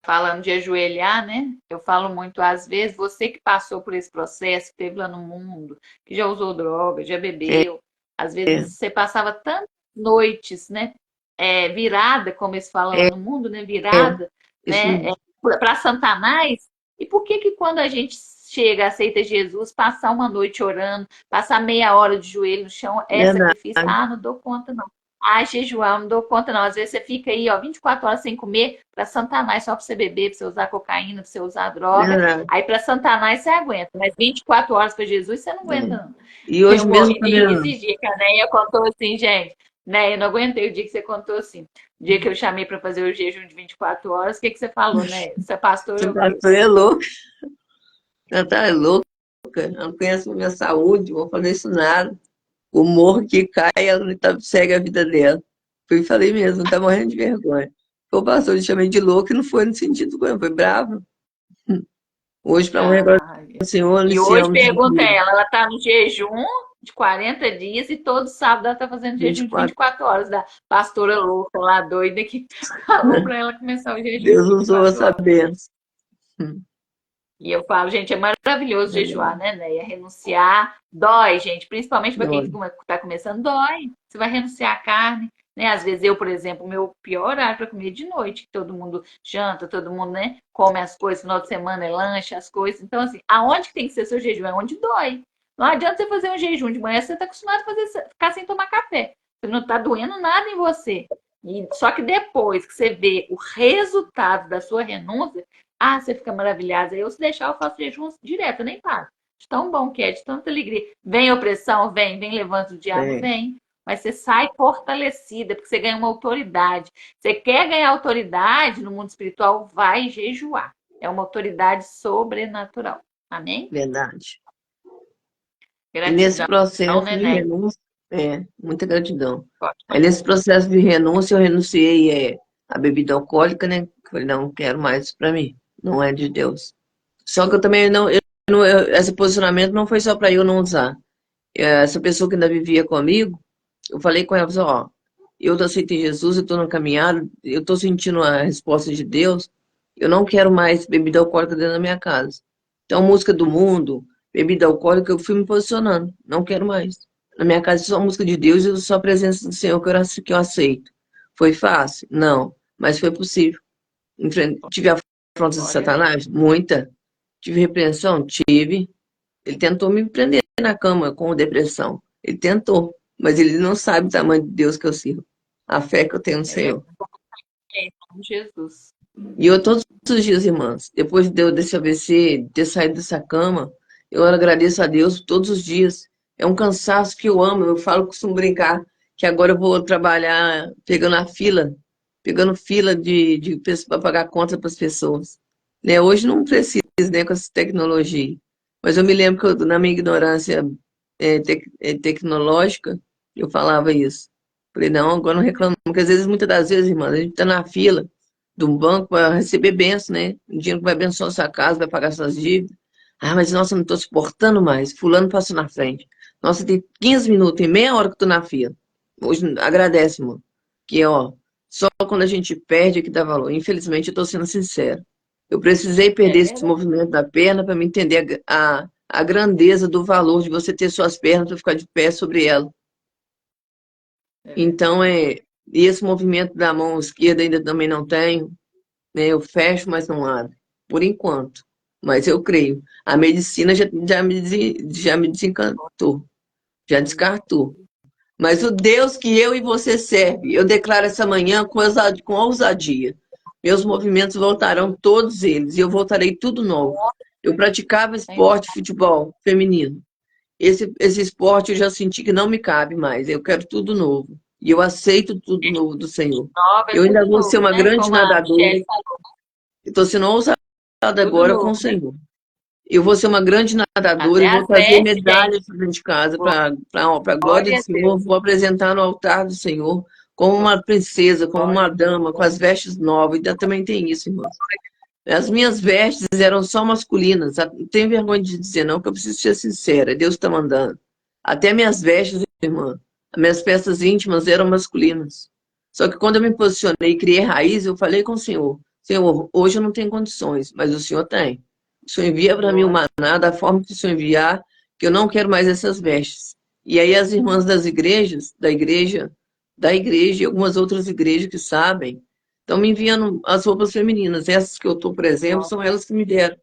falando de ajoelhar, né? Eu falo muito, às vezes, você que passou por esse processo, que teve lá no mundo, que já usou droga, já É, bebeu, às vezes é, você passava tantas noites, né? Virada, como eles falam lá é, no mundo, né? é, Virada, isso né? mesmo. Para Satanás. E por que que quando a gente chega, aceita Jesus, passar uma noite orando, passar meia hora de joelho no chão, é Verdade. sacrifício? Ah, não dou conta, não. Ah, jejuar, não dou conta, não. Às vezes você fica aí, ó, 24 horas sem comer para Santanás, só para você beber, para você usar cocaína, para você usar droga. Verdade. Aí para Santanás você aguenta, mas 24 horas para Jesus você não aguenta, É. não. E Eu hoje mesmo, morri de rir quando esses dias que a Neia contou assim, gente. Né, eu não aguentei o dia que você contou assim. O dia que eu chamei para fazer o jejum de 24 horas, o que que você falou, né? Você é pastor você ou o quê? pastor é louco, ela tá louca, ela não conhece a minha saúde, vou fazer isso nada. O morro que cai, ela não tá, segue a vida dela. Fui e falei mesmo, não tá morrendo de vergonha. O pastor eu chamei de louco e não foi no sentido, foi bravo. Hoje, para honra e glória Ah, do Senhor, e hoje iniciamos o pergunta dia ela está no jejum de 40 dias e todo sábado ela está fazendo jejum de 24. 24 horas da pastora louca lá, doida, que falou para ela começar o jejum de Deus usou 24 essa horas. bênção. Hum, E eu falo, gente, é maravilhoso jejuar, é né, Neia? Renunciar, dói, gente, principalmente para quem verdade. está começando, dói. Você vai renunciar a carne, né? Às vezes eu, por exemplo, o meu pior horário para comer é de noite, que todo mundo janta, todo mundo, né, come as coisas, final de semana é lanche, as coisas. Então, assim, aonde que tem que ser seu jejum? É onde dói. Não adianta você fazer um jejum de manhã, você está acostumado a fazer, ficar sem tomar café. Você não está doendo nada em você. Só que depois que você vê o resultado da sua renúncia, ah, você fica maravilhada. Eu, se deixar, eu faço jejum direto, eu nem paro. De tão bom que é, de tanta alegria. Vem opressão, vem levanta o diabo, É, vem. Mas você sai fortalecida, porque você ganha uma autoridade. Você quer ganhar autoridade no mundo espiritual, vai jejuar. É uma autoridade sobrenatural. Amém? verdade. E nesse Gratidão, processo né, de Né? renúncia, muita gratidão. Pode Aí nesse processo de renúncia, eu renunciei à bebida alcoólica, né? Falei, não quero mais isso para mim, não é de Deus. Só que eu também esse posicionamento não foi só para eu não usar. Essa pessoa que ainda vivia comigo, eu falei com ela, falei, ó, eu aceitei Jesus, eu estou na caminhada, eu estou sentindo a resposta de Deus, eu não quero mais bebida alcoólica dentro da minha casa. Então, música do mundo, bebida alcoólica, eu fui me posicionando, não quero mais. Na minha casa, é só música de Deus e só a presença do Senhor que eu aceito. Foi fácil? Não, mas foi possível. Tive afrontas de glória a Deus. Satanás? Muita. Tive repreensão? Tive. Ele tentou me prender na cama com depressão. Ele tentou, mas ele não sabe o tamanho de Deus que eu sirvo. A fé que eu tenho no É verdade, Senhor. em nome de Jesus. E eu todos os dias, irmãs, depois desse AVC, de ter saído dessa cama, eu agradeço a Deus todos os dias. É um cansaço que eu amo. Eu falo, costumo brincar, que agora eu vou trabalhar pegando fila de para pagar conta para as pessoas. Né? Hoje não precisa, né, com essa tecnologia. Mas eu me lembro que na minha ignorância tecnológica, eu falava isso. Falei, não, agora não reclamo, porque às vezes, muitas das vezes, irmã, a gente está na fila de um banco para receber bênção, né? Um dinheiro que vai abençoar sua casa, vai pagar suas dívidas. Ah, mas nossa, não estou suportando mais. Fulano passou na frente. Nossa, tem 15 minutos, tem meia hora que eu tô na fila. Hoje, agradece, mano. Que, ó, só quando a gente perde é que dá valor. Infelizmente, eu tô sendo sincero. Eu precisei É perder esse verdade. movimento da perna para me entender a grandeza do valor de você ter suas pernas para ficar de pé sobre ela. É Então, verdade. e esse movimento da mão esquerda ainda também não tenho, né? Eu fecho, mas não abro, por enquanto. Mas eu creio. A medicina já me desencantou, já descartou. Mas o Deus que eu e você serve, eu declaro essa manhã com ousadia. Meus movimentos voltarão, todos eles, e eu voltarei tudo novo. Eu praticava esporte, futebol feminino. Esse esporte eu já senti que não me cabe mais. Eu quero tudo novo. E eu aceito tudo novo do Senhor. Nova é Eu ainda tudo vou ser novo, uma né? grande Como a nadadora. Michelle falou, Estou sendo ousada tudo agora com o novo, né? Senhor. Eu vou ser uma grande nadadora Até e vou as trazer vestes, medalhas gente. para dentro de casa para a glória Glória do a Senhor. Deus. Vou apresentar no altar do Senhor como uma princesa, como Glória uma a Deus. dama, com as vestes novas. Ainda também tem isso, irmãos. As minhas vestes eram só masculinas. Não tenho vergonha de dizer, não, que eu preciso ser sincera. Deus está mandando. Até minhas vestes, irmã, as minhas peças íntimas eram masculinas. Só que quando eu me posicionei e criei raiz, eu falei com o Senhor: Senhor, hoje eu não tenho condições, mas o Senhor tem. O Senhor envia para mim o Glória. maná da forma que o Senhor enviar, que eu não quero mais essas vestes. E aí as irmãs das igrejas, da igreja e algumas outras igrejas que sabem, estão me enviando as roupas femininas. Essas que eu estou, por exemplo, são elas que me deram.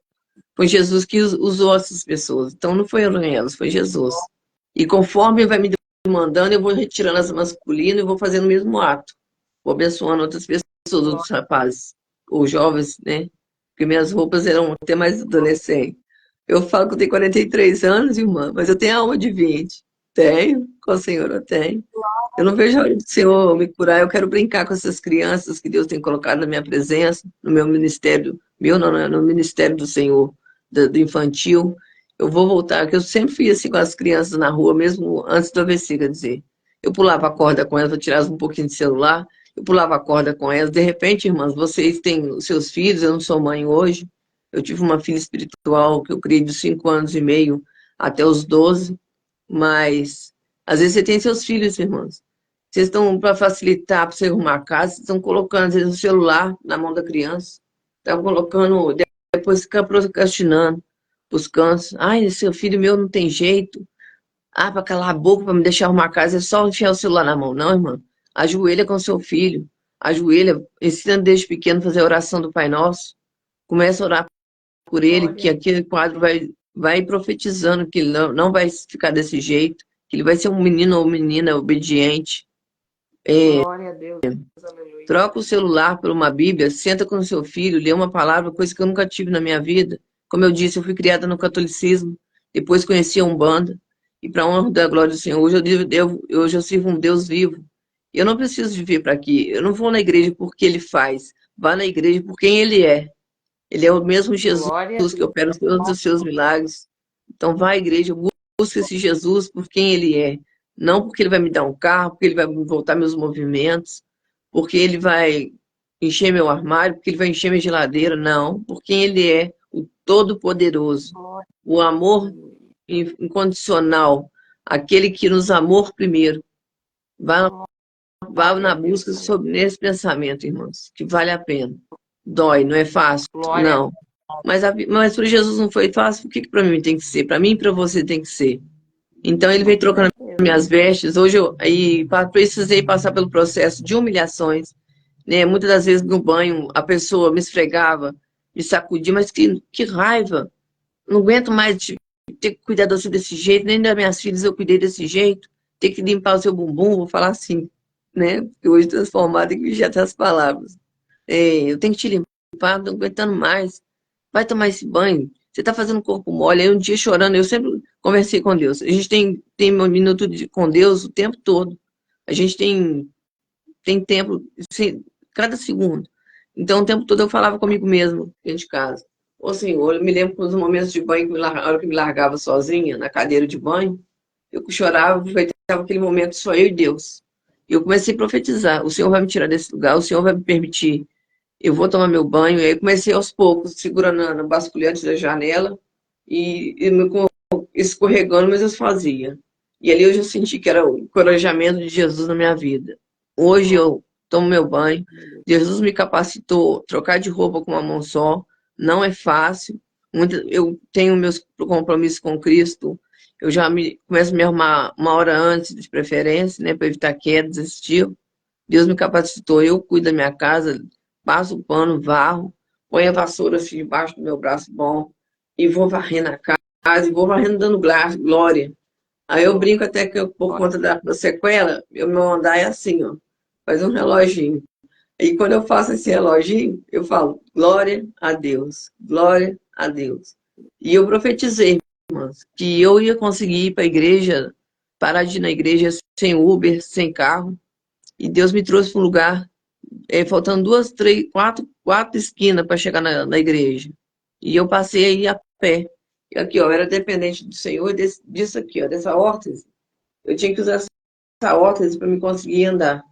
Foi Jesus que usou essas pessoas. Então não foi elas, foi Jesus. E conforme vai me mandando, eu vou retirando as masculinas e vou fazendo o mesmo ato. Vou abençoando outras pessoas, outros rapazes, ou jovens, né? Porque minhas roupas eram até mais adolescentes. Eu falo que eu tenho 43 anos, irmã, mas eu tenho alma de 20. Tenho, com o Senhor eu tenho. Eu não vejo a hora do Senhor me curar. Eu quero brincar com essas crianças que Deus tem colocado na minha presença, no meu ministério, meu não, no ministério do Senhor, do infantil. Eu vou voltar, que eu sempre fui assim com as crianças na rua, mesmo antes da AVC, quer dizer. Eu pulava a corda com elas, vou tirar um pouquinho de celular, eu pulava a corda com elas. De repente, irmãs, vocês têm os seus filhos, eu não sou mãe hoje. Eu tive uma filha espiritual que eu criei de 5 anos e meio até os 12, mas às vezes você tem seus filhos, irmãs. Vocês estão, para facilitar, para você arrumar a casa, vocês estão colocando, às vezes, o celular na mão da criança. Estão colocando, depois fica procrastinando, buscando. Ai, seu filho meu não tem jeito. Ah, para calar a boca, para me deixar arrumar a casa, é só enfiar o celular na mão. Não, irmã. Ajoelha com seu filho. Ajoelha, ensina desde pequeno a fazer a oração do Pai Nosso. Começa a orar por ele, que Glória. aquele quadro vai profetizando que ele não vai ficar desse jeito, que ele vai ser um menino ou menina obediente. Glória a Deus. Aleluia. Troca o celular por uma Bíblia, senta com o seu filho, lê uma palavra, coisa que eu nunca tive na minha vida. Como eu disse, eu fui criada no catolicismo, depois conheci a Umbanda, e para a honra da glória do Senhor, hoje eu sirvo um Deus vivo. Eu não preciso de vir para aqui, eu não vou na igreja por que ele faz, vá na igreja por quem ele é. Ele é o mesmo Jesus Glória a que Deus. opera todos os seus milagres. Então vá à igreja, busca esse Jesus por quem ele é. Não porque ele vai me dar um carro, porque ele vai voltar meus movimentos, porque ele vai encher meu armário, porque ele vai encher minha geladeira. Não, por quem ele é, o Todo-Poderoso. Glória. O amor Aleluia. incondicional, aquele que nos amou primeiro. Vá Glória na a Deus. busca Aleluia. sobre nesse pensamento, irmãos, que vale a pena. Dói, não é fácil? Glória a Não. Mas para Jesus não foi fácil, por que que para mim tem que ser? Para mim e para você tem que ser. Então ele veio Com trocando certeza. minhas vestes. Hoje eu precisei passar pelo processo de humilhações, né? Muitas das vezes no banho a pessoa me esfregava, me sacudia, mas que raiva! Não aguento mais ter que cuidar de você desse jeito, nem das minhas filhas eu cuidei desse jeito. Ter que limpar o seu bumbum, vou falar assim, né? Porque hoje transformado tem que vigiar até as palavras. Eu tenho que te limpar, não tô aguentando mais. Vai tomar esse banho. Você está fazendo o corpo mole. Aí um dia chorando, eu sempre conversei com Deus. A gente tem um minuto com Deus o tempo todo. A gente tem tempo, assim, cada segundo. Então, o tempo todo eu falava comigo mesmo, dentro de casa. Ô Senhor, eu me lembro que nos momentos de banho, a hora que me largava sozinha, na cadeira de banho, eu chorava, aproveitava aquele momento só eu e Deus. E eu comecei a profetizar: o Senhor vai me tirar desse lugar, o Senhor vai me permitir, eu vou tomar meu banho. E aí comecei aos poucos, segurando na basculhante da janela, escorregando, mas eu fazia. E ali eu já senti que era o encorajamento de Jesus na minha vida. Hoje eu tomo meu banho, Jesus me capacitou, trocar de roupa com uma mão só, não é fácil. Eu tenho meus compromissos com Cristo, eu já começo a me arrumar uma hora antes, de preferência, né, para evitar quedas, esse tipo. Deus me capacitou, eu cuido da minha casa, passo o pano, varro, ponho a vassoura assim debaixo do meu braço bom e vou varrendo a casa e vou varrendo dando glória. Aí eu brinco até que por conta da sequela, meu andar é assim, ó, faz um reloginho. E quando eu faço esse reloginho, eu falo, glória a Deus, glória a Deus. E eu profetizei, irmãs, que eu ia conseguir ir para a igreja, parar de ir na igreja sem Uber, sem carro. E Deus me trouxe para um lugar, faltando duas, três, quatro esquinas para chegar na igreja. E eu passei aí a pé. E aqui, ó, eu era dependente do Senhor disso aqui, ó, dessa órtese. Eu tinha que usar essa órtese para me conseguir andar.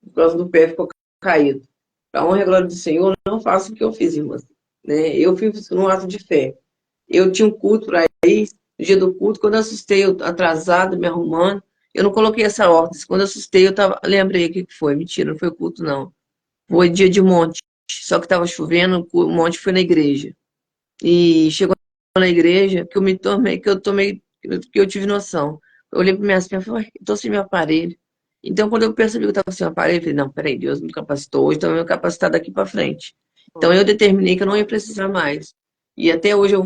Por causa do pé ficou caído. Para a honra e a glória do Senhor, eu não faço o que eu fiz, irmãs. Né? Eu fiz num ato de fé. Eu tinha um culto para ir, no dia do culto, quando eu assustei, eu atrasado, me arrumando, eu não coloquei essa órtese. Quando eu assustei, lembrei o que foi. Mentira, não foi culto, não. Foi dia de monte. Só que estava chovendo, o monte foi na igreja. E chegou na igreja que eu me tomei, que eu tive noção. Eu olhei para minhas pernas e falei, estou sem meu aparelho. Então, quando eu percebi que eu estava sem o aparelho, eu falei, não, peraí, Deus me capacitou hoje, então eu vou me capacitar daqui para frente. Então, eu determinei que eu não ia precisar mais. E até hoje eu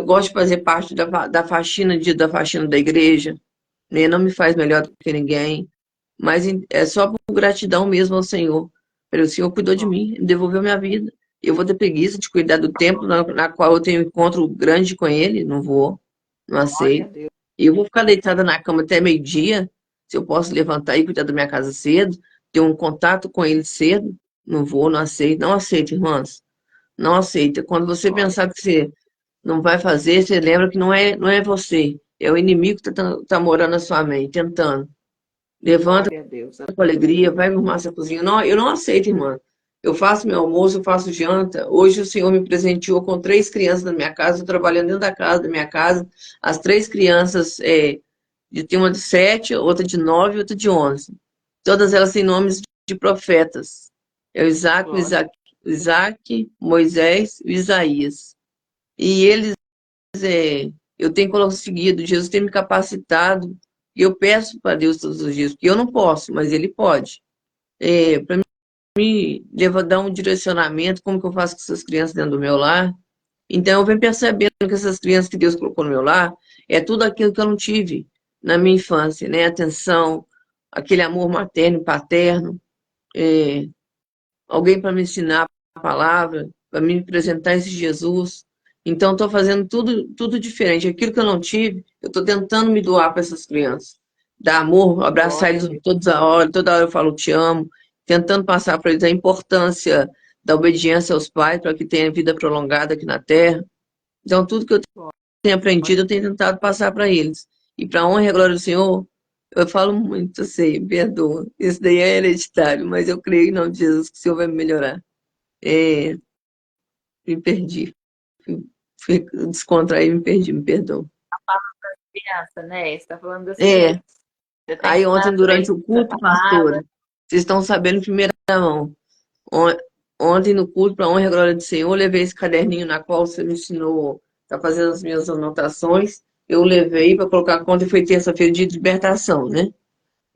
gosto de fazer parte da faxina, da faxina da igreja, né? Não me faz melhor do que ninguém, mas é só por gratidão mesmo ao Senhor. O Senhor cuidou de mim, devolveu minha vida. Eu vou ter preguiça de cuidar do tempo na qual eu tenho um encontro grande com Ele? Não vou, não Glória a aceito. Deus. E eu vou ficar deitada na cama até meio-dia, se eu posso levantar e cuidar da minha casa cedo, ter um contato com Ele cedo? Não vou, não aceito. Não aceito, irmãs. Não aceita. Quando você Glória, pensar que você não vai fazer, você lembra que não é você. É o inimigo que tá morando na sua mente, tentando. Levanta glória a Deus. com alegria, vai me arrumar essa cozinha. Não, eu não aceito, irmã. Eu faço meu almoço, eu faço janta. Hoje o Senhor me presenteou com três crianças na minha casa, eu trabalhando dentro da casa, da minha casa. As três crianças, tem uma de 7, outra de 9 e outra de 11. Todas elas têm nomes de profetas. É o Isaac, Glória. Moisés e Isaías. E eles, eu tenho conseguido, Jesus tem me capacitado, e eu peço para Deus todos os dias, porque eu não posso, mas Ele pode. Para me dar um direcionamento, como que eu faço com essas crianças dentro do meu lar. Então, eu venho percebendo que essas crianças que Deus colocou no meu lar é tudo aquilo que eu não tive na minha infância, né? Atenção, aquele amor materno e paterno, é, alguém para me ensinar a palavra, para me apresentar esse Jesus. Então, estou fazendo tudo diferente. Aquilo que eu não tive, eu estou tentando me doar para essas crianças. Dar amor, abraçar Glória a eles Deus. toda hora eu falo te amo, tentando passar para eles a importância da obediência aos pais para que tenha vida prolongada aqui na Terra. Então, tudo que eu tenho aprendido, eu tenho tentado passar para eles. E para a honra e a glória do Senhor, eu falo muito, eu sei, perdoa. Isso daí é hereditário, mas eu creio em nome de Jesus que o Senhor vai me melhorar. É, me perdi. Fui descontrair, me perdi, me perdoa. Criança, né? Você está falando das É, crianças. Você tem que aí estar ontem, à durante frente o da culto, palavra. pastora, vocês estão sabendo em primeira mão. On- Ontem, no culto, para a honra e a glória do Senhor, eu levei esse caderninho na qual você me ensinou a fazer as minhas anotações. Eu levei para colocar conta e foi terça-feira de libertação, né?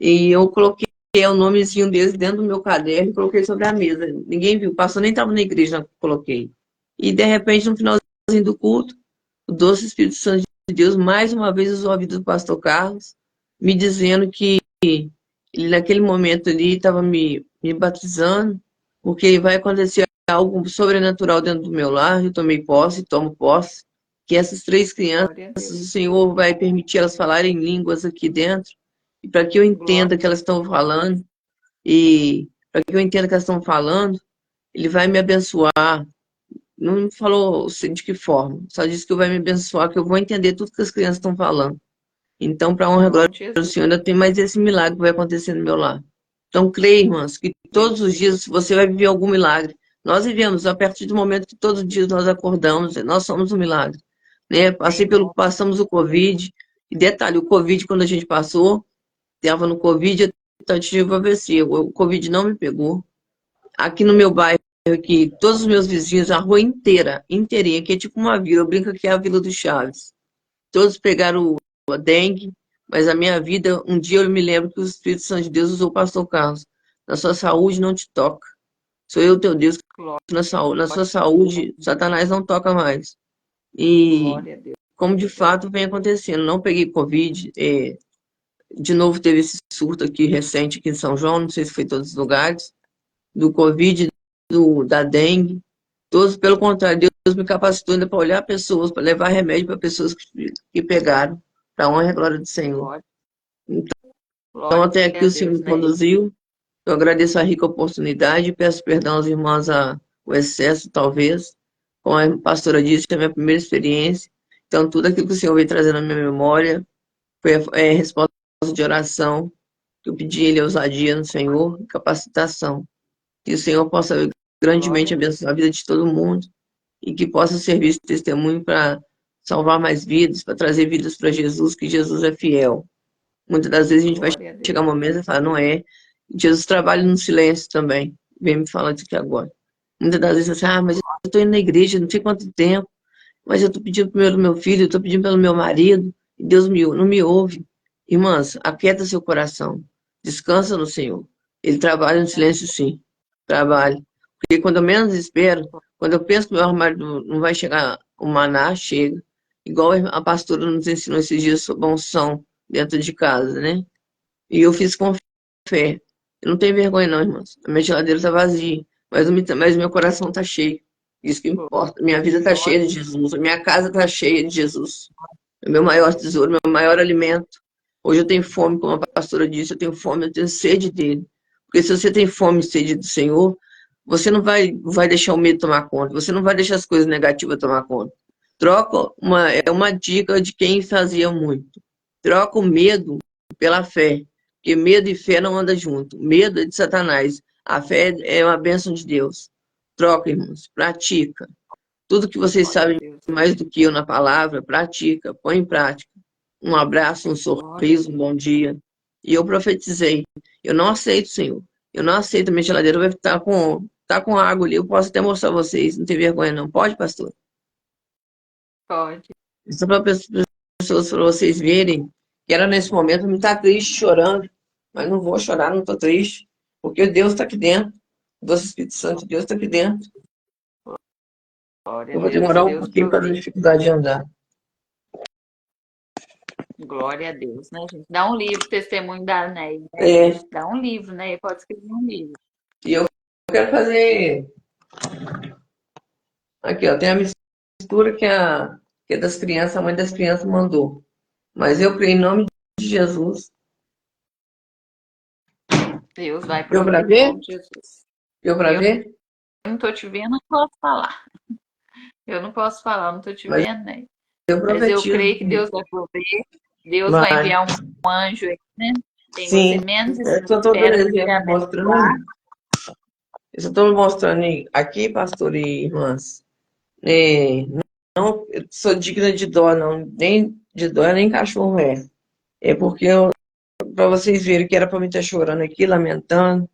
E eu coloquei o nomezinho deles dentro do meu caderno e coloquei sobre a mesa. Ninguém viu, o pastor nem estava na igreja, não coloquei. E, de repente, no finalzinho do culto, o doce Espírito Santo de Deus, mais uma vez, usou a vida do pastor Carlos, me dizendo que ele, naquele momento ali, estava me batizando, porque vai acontecer algo sobrenatural dentro do meu lar. Eu tomei posse, tomo posse, que essas três crianças, Glória a o Deus. Senhor vai permitir elas falarem línguas aqui dentro, e para que eu Glória entenda que elas estão falando, e para que eu entenda que elas estão falando, Ele vai me abençoar. Não falou de que forma, só disse que vai me abençoar, que eu vou entender tudo que as crianças estão falando. Então, para a em honra e glória nome de do Jesus. Senhor, ainda tem mais esse milagre que vai acontecer no meu lar. Então, creia, irmãs, que todos os dias você vai viver algum milagre. Nós vivemos a partir do momento que todos os dias nós acordamos, nós somos um milagre. né? Passamos o Covid. E detalhe, o Covid, quando a gente passou, estava no Covid, eu tive AVC. O Covid não me pegou. Aqui no meu bairro, aqui, todos os meus vizinhos, a rua inteira, inteirinha, que é tipo uma vila, eu brinco que é a Vila do Chaves. Todos pegaram a dengue, mas a minha vida, um dia eu me lembro que o Espírito Santo de Deus usou o pastor Carlos. Na sua saúde não te toca. Sou eu, teu Deus, Glória, na sua saúde, Satanás não toca mais. E glória a Deus. como de fato vem acontecendo, não peguei Covid. De novo teve esse surto aqui recente aqui em São João, não sei se foi em todos os lugares, do Covid, da dengue. Todos, pelo contrário, Deus me capacitou ainda para olhar pessoas, para levar remédio para pessoas que pegaram, para a honra e a glória do Senhor. Glória, Então, glória até aqui a o Senhor Deus, me né? conduziu. Eu agradeço a rica oportunidade e peço perdão aos irmãos o excesso, talvez. Como a pastora disse, é a minha primeira experiência. Então, tudo aquilo que o Senhor veio trazendo na minha memória foi resposta de oração, que eu pedi Ele ousadia no Senhor e capacitação. Que o Senhor possa Glória grandemente a Deus. abençoar a vida de todo mundo e que possa servir esse testemunho para salvar mais vidas, para trazer vidas para Jesus, que Jesus é fiel. Muitas das vezes a gente vai Glória a Deus. chegar um momento e falar, não é. Jesus trabalha no silêncio também. Vem me falar disso aqui agora. Muitas das vezes assim, mas eu estou indo na igreja, não sei quanto tempo, mas eu estou pedindo pelo meu filho, eu estou pedindo pelo meu marido, e Deus não me ouve. Irmãs, aquieta seu coração. Descansa no Senhor. Ele trabalha no silêncio, sim. Trabalha. Porque quando eu menos espero, quando eu penso que meu armário não vai chegar, o maná chega. Igual a pastora nos ensinou esses dias sobre a unção dentro de casa, né? E eu fiz com fé. Eu não tenho vergonha, não, irmãos. A minha geladeira está vazia, mas meu coração está cheio. Isso que importa. Minha vida está cheia de Jesus. A minha casa está cheia de Jesus. É o meu maior tesouro, meu maior alimento. Hoje eu tenho fome, como a pastora disse, eu tenho fome, eu tenho sede dele. Porque se você tem fome e sede do Senhor, você não vai deixar o medo tomar conta, você não vai deixar as coisas negativas tomar conta. É uma dica de quem fazia muito. Troca o medo pela fé, porque medo e fé não andam junto. Medo é de Satanás, a fé é uma bênção de Deus. Troca, irmãos, pratica. Tudo que vocês Glória a sabem Deus. mais do que eu na palavra, pratica, põe em prática. Um abraço, um Glória a sorriso, um bom dia. E eu profetizei. Eu não aceito, Senhor. Eu não aceito. A minha geladeira vai estar com água ali. Eu posso até mostrar a vocês. Não tem vergonha, não. Pode, pastor? Pode. Só para pessoas, para vocês verem que era nesse momento me estar triste, chorando. Mas não vou chorar, não estou triste. Porque Deus está aqui dentro. O doce Espírito Santo de Deus está aqui dentro. Glória a Eu vou Deus. demorar um Deus pouquinho para ter provê. dificuldade de andar. Glória a Deus, né, gente? Dá um livro, Testemunho da Ney, né? É, Dá um livro, né? Pode escrever um livro. e eu quero fazer. Aqui, ó, tem a mistura que é das crianças, a mãe das crianças mandou. Mas eu creio em nome de Jesus. Deus vai Deu para prover em ver? nome de Jesus. Deu para Eu ver? não tô te vendo, não posso falar. Eu não posso falar, não tô te Mas vendo, né? eu Mas eu profetizo creio que que Deus vai prover. Deus vai vai. enviar um anjo aí, né? Tem você Sim. menos Eu só estou dando espera para te exemplo, mostrando abençoar. aí. Eu só estou mostrando aqui, pastor e irmãs. É, não eu sou digna de dó, não. Nem de dó, nem cachorro é. É porque para vocês verem que era para mim estar chorando aqui, lamentando.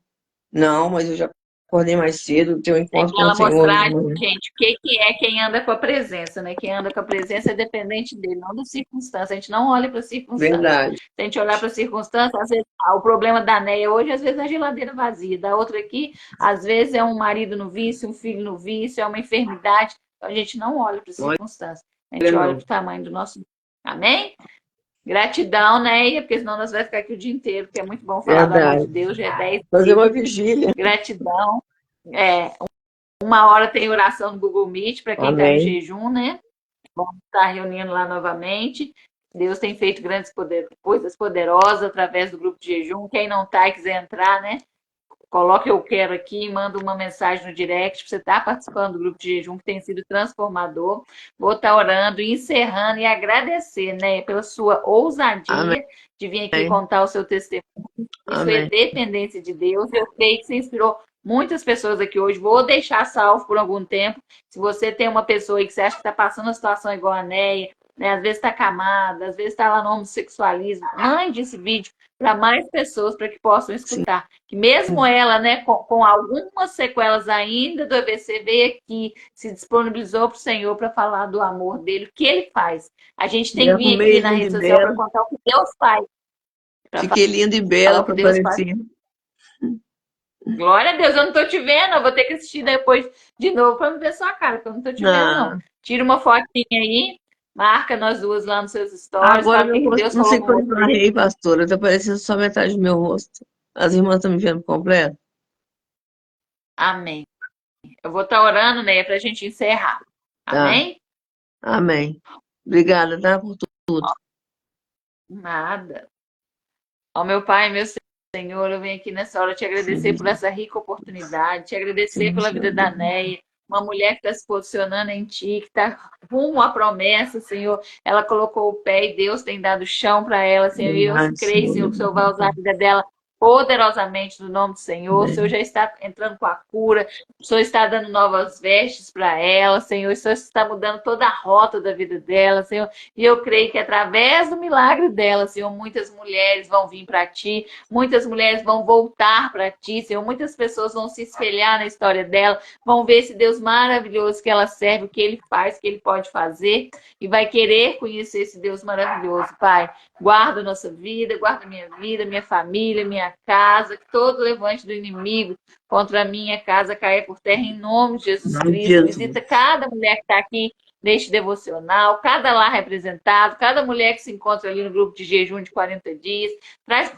Não, mas eu já acordei mais cedo, tenho um É encontro para com o ela Senhor hoje de mostrar, manhã. gente, o que que é quem anda com a presença, né? Quem anda com a presença é dependente dele, não da circunstância. A gente não olha para a circunstância. Verdade. Se a gente olhar para a circunstância, às vezes, o problema da Neia hoje, às vezes, é a geladeira vazia. Da outra aqui, às vezes, é um marido no vício, um filho no vício, é uma enfermidade. Então, a gente não olha para a Não circunstância. A olha, gente olha para não. o tamanho do nosso. Amém? Gratidão, Neia, porque senão nós vamos ficar aqui o dia inteiro, porque é muito bom falar do amor de Verdade. Deus, já é 10 Fazer uma dias. vigília. Gratidão. É, 1 hora tem oração no Google Meet para quem está em Amém. jejum, né? Vamos estar reunindo lá novamente. Deus tem feito coisas poderosas através do grupo de jejum. Quem não está e quiser entrar, né? Coloque eu quero aqui, manda uma mensagem no direct para você estar participando do grupo de jejum que tem sido transformador. Vou estar orando, encerrando e agradecer, né, pela sua Amém. ousadia de vir aqui contar o seu testemunho. Isso é Amém. dependência de Deus. Eu creio que você inspirou muitas pessoas aqui hoje. Vou deixar salvo por algum tempo. Se você tem uma pessoa aí que você acha que está passando uma situação igual a Neia, né? Às vezes está camada, às vezes está lá no homossexualismo, mande esse vídeo para mais pessoas para que possam Sim. escutar. Que mesmo ela, né, com algumas sequelas ainda do AVC, veio aqui, se disponibilizou para o Senhor para falar do amor dele, o que ele faz. A gente tem que vir Arrumei aqui na linda rede e social para bela. contar o que Deus faz. Para Fiquei linda e falar bela o que para Deus faz. aparecer. Glória a Deus, eu não tô te vendo, eu vou ter que assistir depois de novo para me ver sua cara, porque eu não tô te vendo, não. Ah, Tira uma fotinha aí, marca nós duas lá nos seus stories, agora fala o meu que rosto, Deus não falou sei com quando eu você. arrei, pastora, tá aparecendo só metade do meu rosto. As irmãs estão me vendo completo? Amém. Eu vou estar orando, né, para a gente encerrar. Tá, Amém? amém. Obrigada, tá, por tudo. Nada. Ó, meu Pai, meu Senhor, eu venho aqui nessa hora te agradecer por essa rica oportunidade, te agradecer pela vida da Neia, uma mulher que está se posicionando em ti, que está rumo à promessa, Senhor. Ela colocou o pé e Deus tem dado chão para ela, Senhor. E eu Verdade, creio, Senhor. Senhor, que o Senhor vai usar a vida dela poderosamente no nome do Senhor. O Senhor já está entrando com a cura, o Senhor está dando novas vestes para ela, Senhor. O Senhor está mudando toda a rota da vida dela, Senhor. E eu creio que através do milagre dela, Senhor, muitas mulheres vão vir para ti, muitas mulheres vão voltar para ti, Senhor. Muitas pessoas vão se espelhar na história dela, vão ver esse Deus maravilhoso que ela serve, o que ele faz, o que ele pode fazer, e vai querer conhecer esse Deus maravilhoso, Pai. Guarda a nossa vida, guarda minha família, minha casa, que todo levante do inimigo contra a minha casa caia por terra em nome de Em Jesus nome de Cristo. Jesus. Visita cada mulher que está aqui neste devocional, cada lar representado, cada mulher que se encontra ali no grupo de jejum de 40 dias, traz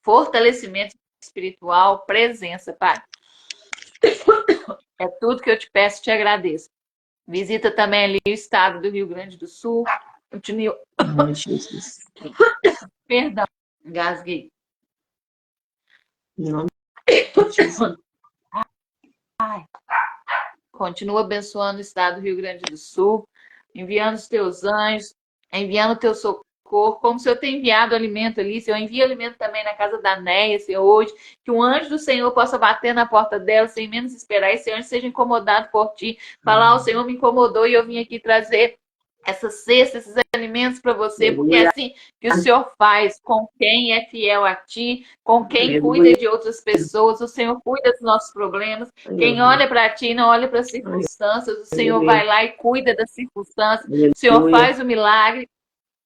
fortalecimento espiritual, presença, Pai. É tudo que eu te peço e te agradeço. Visita também ali o estado do Rio Grande do Sul. Continua. Em nome de Jesus. Perdão, engasguei. Em nome de Jesus. Ai. Continua abençoando o estado do Rio Grande do Sul, enviando os teus anjos, enviando o teu socorro, como o Senhor tem enviado alimento ali, Senhor, envia alimento também na casa da Néia, Senhor, hoje, que um anjo do Senhor possa bater na porta dela sem menos esperar, e esse anjo seja incomodado por ti, falar, o Senhor me incomodou e eu vim aqui trazer essa cesta, esses alimentos para você, porque é Aleluia. assim que o Senhor faz com quem é fiel a ti, com quem cuida Aleluia. de outras pessoas, o Senhor cuida dos nossos problemas. Quem Aleluia. olha para ti não olha para as circunstâncias, o Senhor Aleluia. vai lá e cuida das circunstâncias, o Senhor Aleluia. faz o milagre,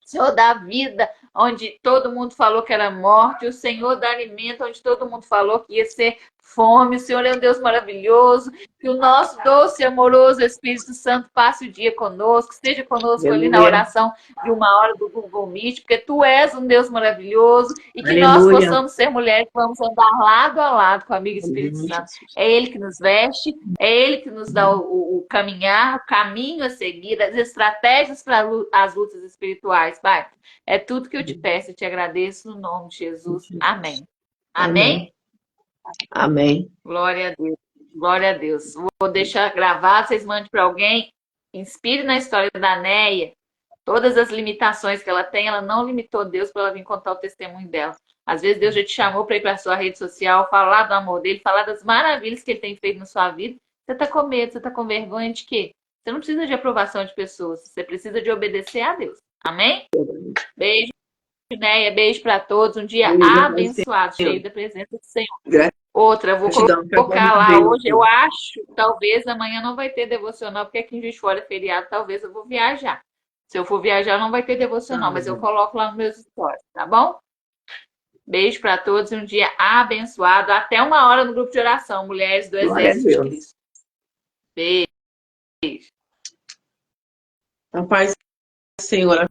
o Senhor dá vida onde todo mundo falou que era morte, o Senhor dá alimento onde todo mundo falou que ia ser fome, o Senhor é um Deus maravilhoso, que o nosso doce e amoroso Espírito Santo passe o dia conosco, esteja conosco ali na Aleluia. oração de uma hora do Google Meet, porque Tu és um Deus maravilhoso e que nós Aleluia. possamos ser mulheres que vamos andar lado a lado com o amigo Em Espírito nome de Santo. Jesus. É Ele que nos veste, é Ele que nos dá o caminhar, o caminho a seguir, as estratégias para as lutas espirituais, Pai. É tudo que eu te peço e te agradeço no nome de Jesus. Amém. Amém. Amém? Amém. Glória a Deus. Glória a Deus. Vou deixar gravado, vocês mandem para alguém. Inspire na história da Neia. Todas as limitações que ela tem, ela não limitou Deus para ela vir contar o testemunho dela. Às vezes Deus já te chamou para ir para a sua rede social, falar do amor dele, falar das maravilhas que ele tem feito na sua vida. Você está com medo, você está com vergonha de quê? Você não precisa de aprovação de pessoas, você precisa de obedecer a Deus. Amém? Beijo, Neia, beijo para todos. Um dia abençoado, cheio da presença do Senhor. Outra, eu vou Gratidão. colocar lá hoje. Eu acho, talvez amanhã não vai ter devocional, porque aqui em Juiz de Fora é feriado, talvez eu vou viajar. Se eu for viajar, não vai ter devocional, mas eu coloco lá nos meus stories, tá bom? Beijo para todos e um dia abençoado. Até uma hora no grupo de oração, Mulheres do Glória a Exército de Deus. Cristo. Beijo. A paz, Senhor.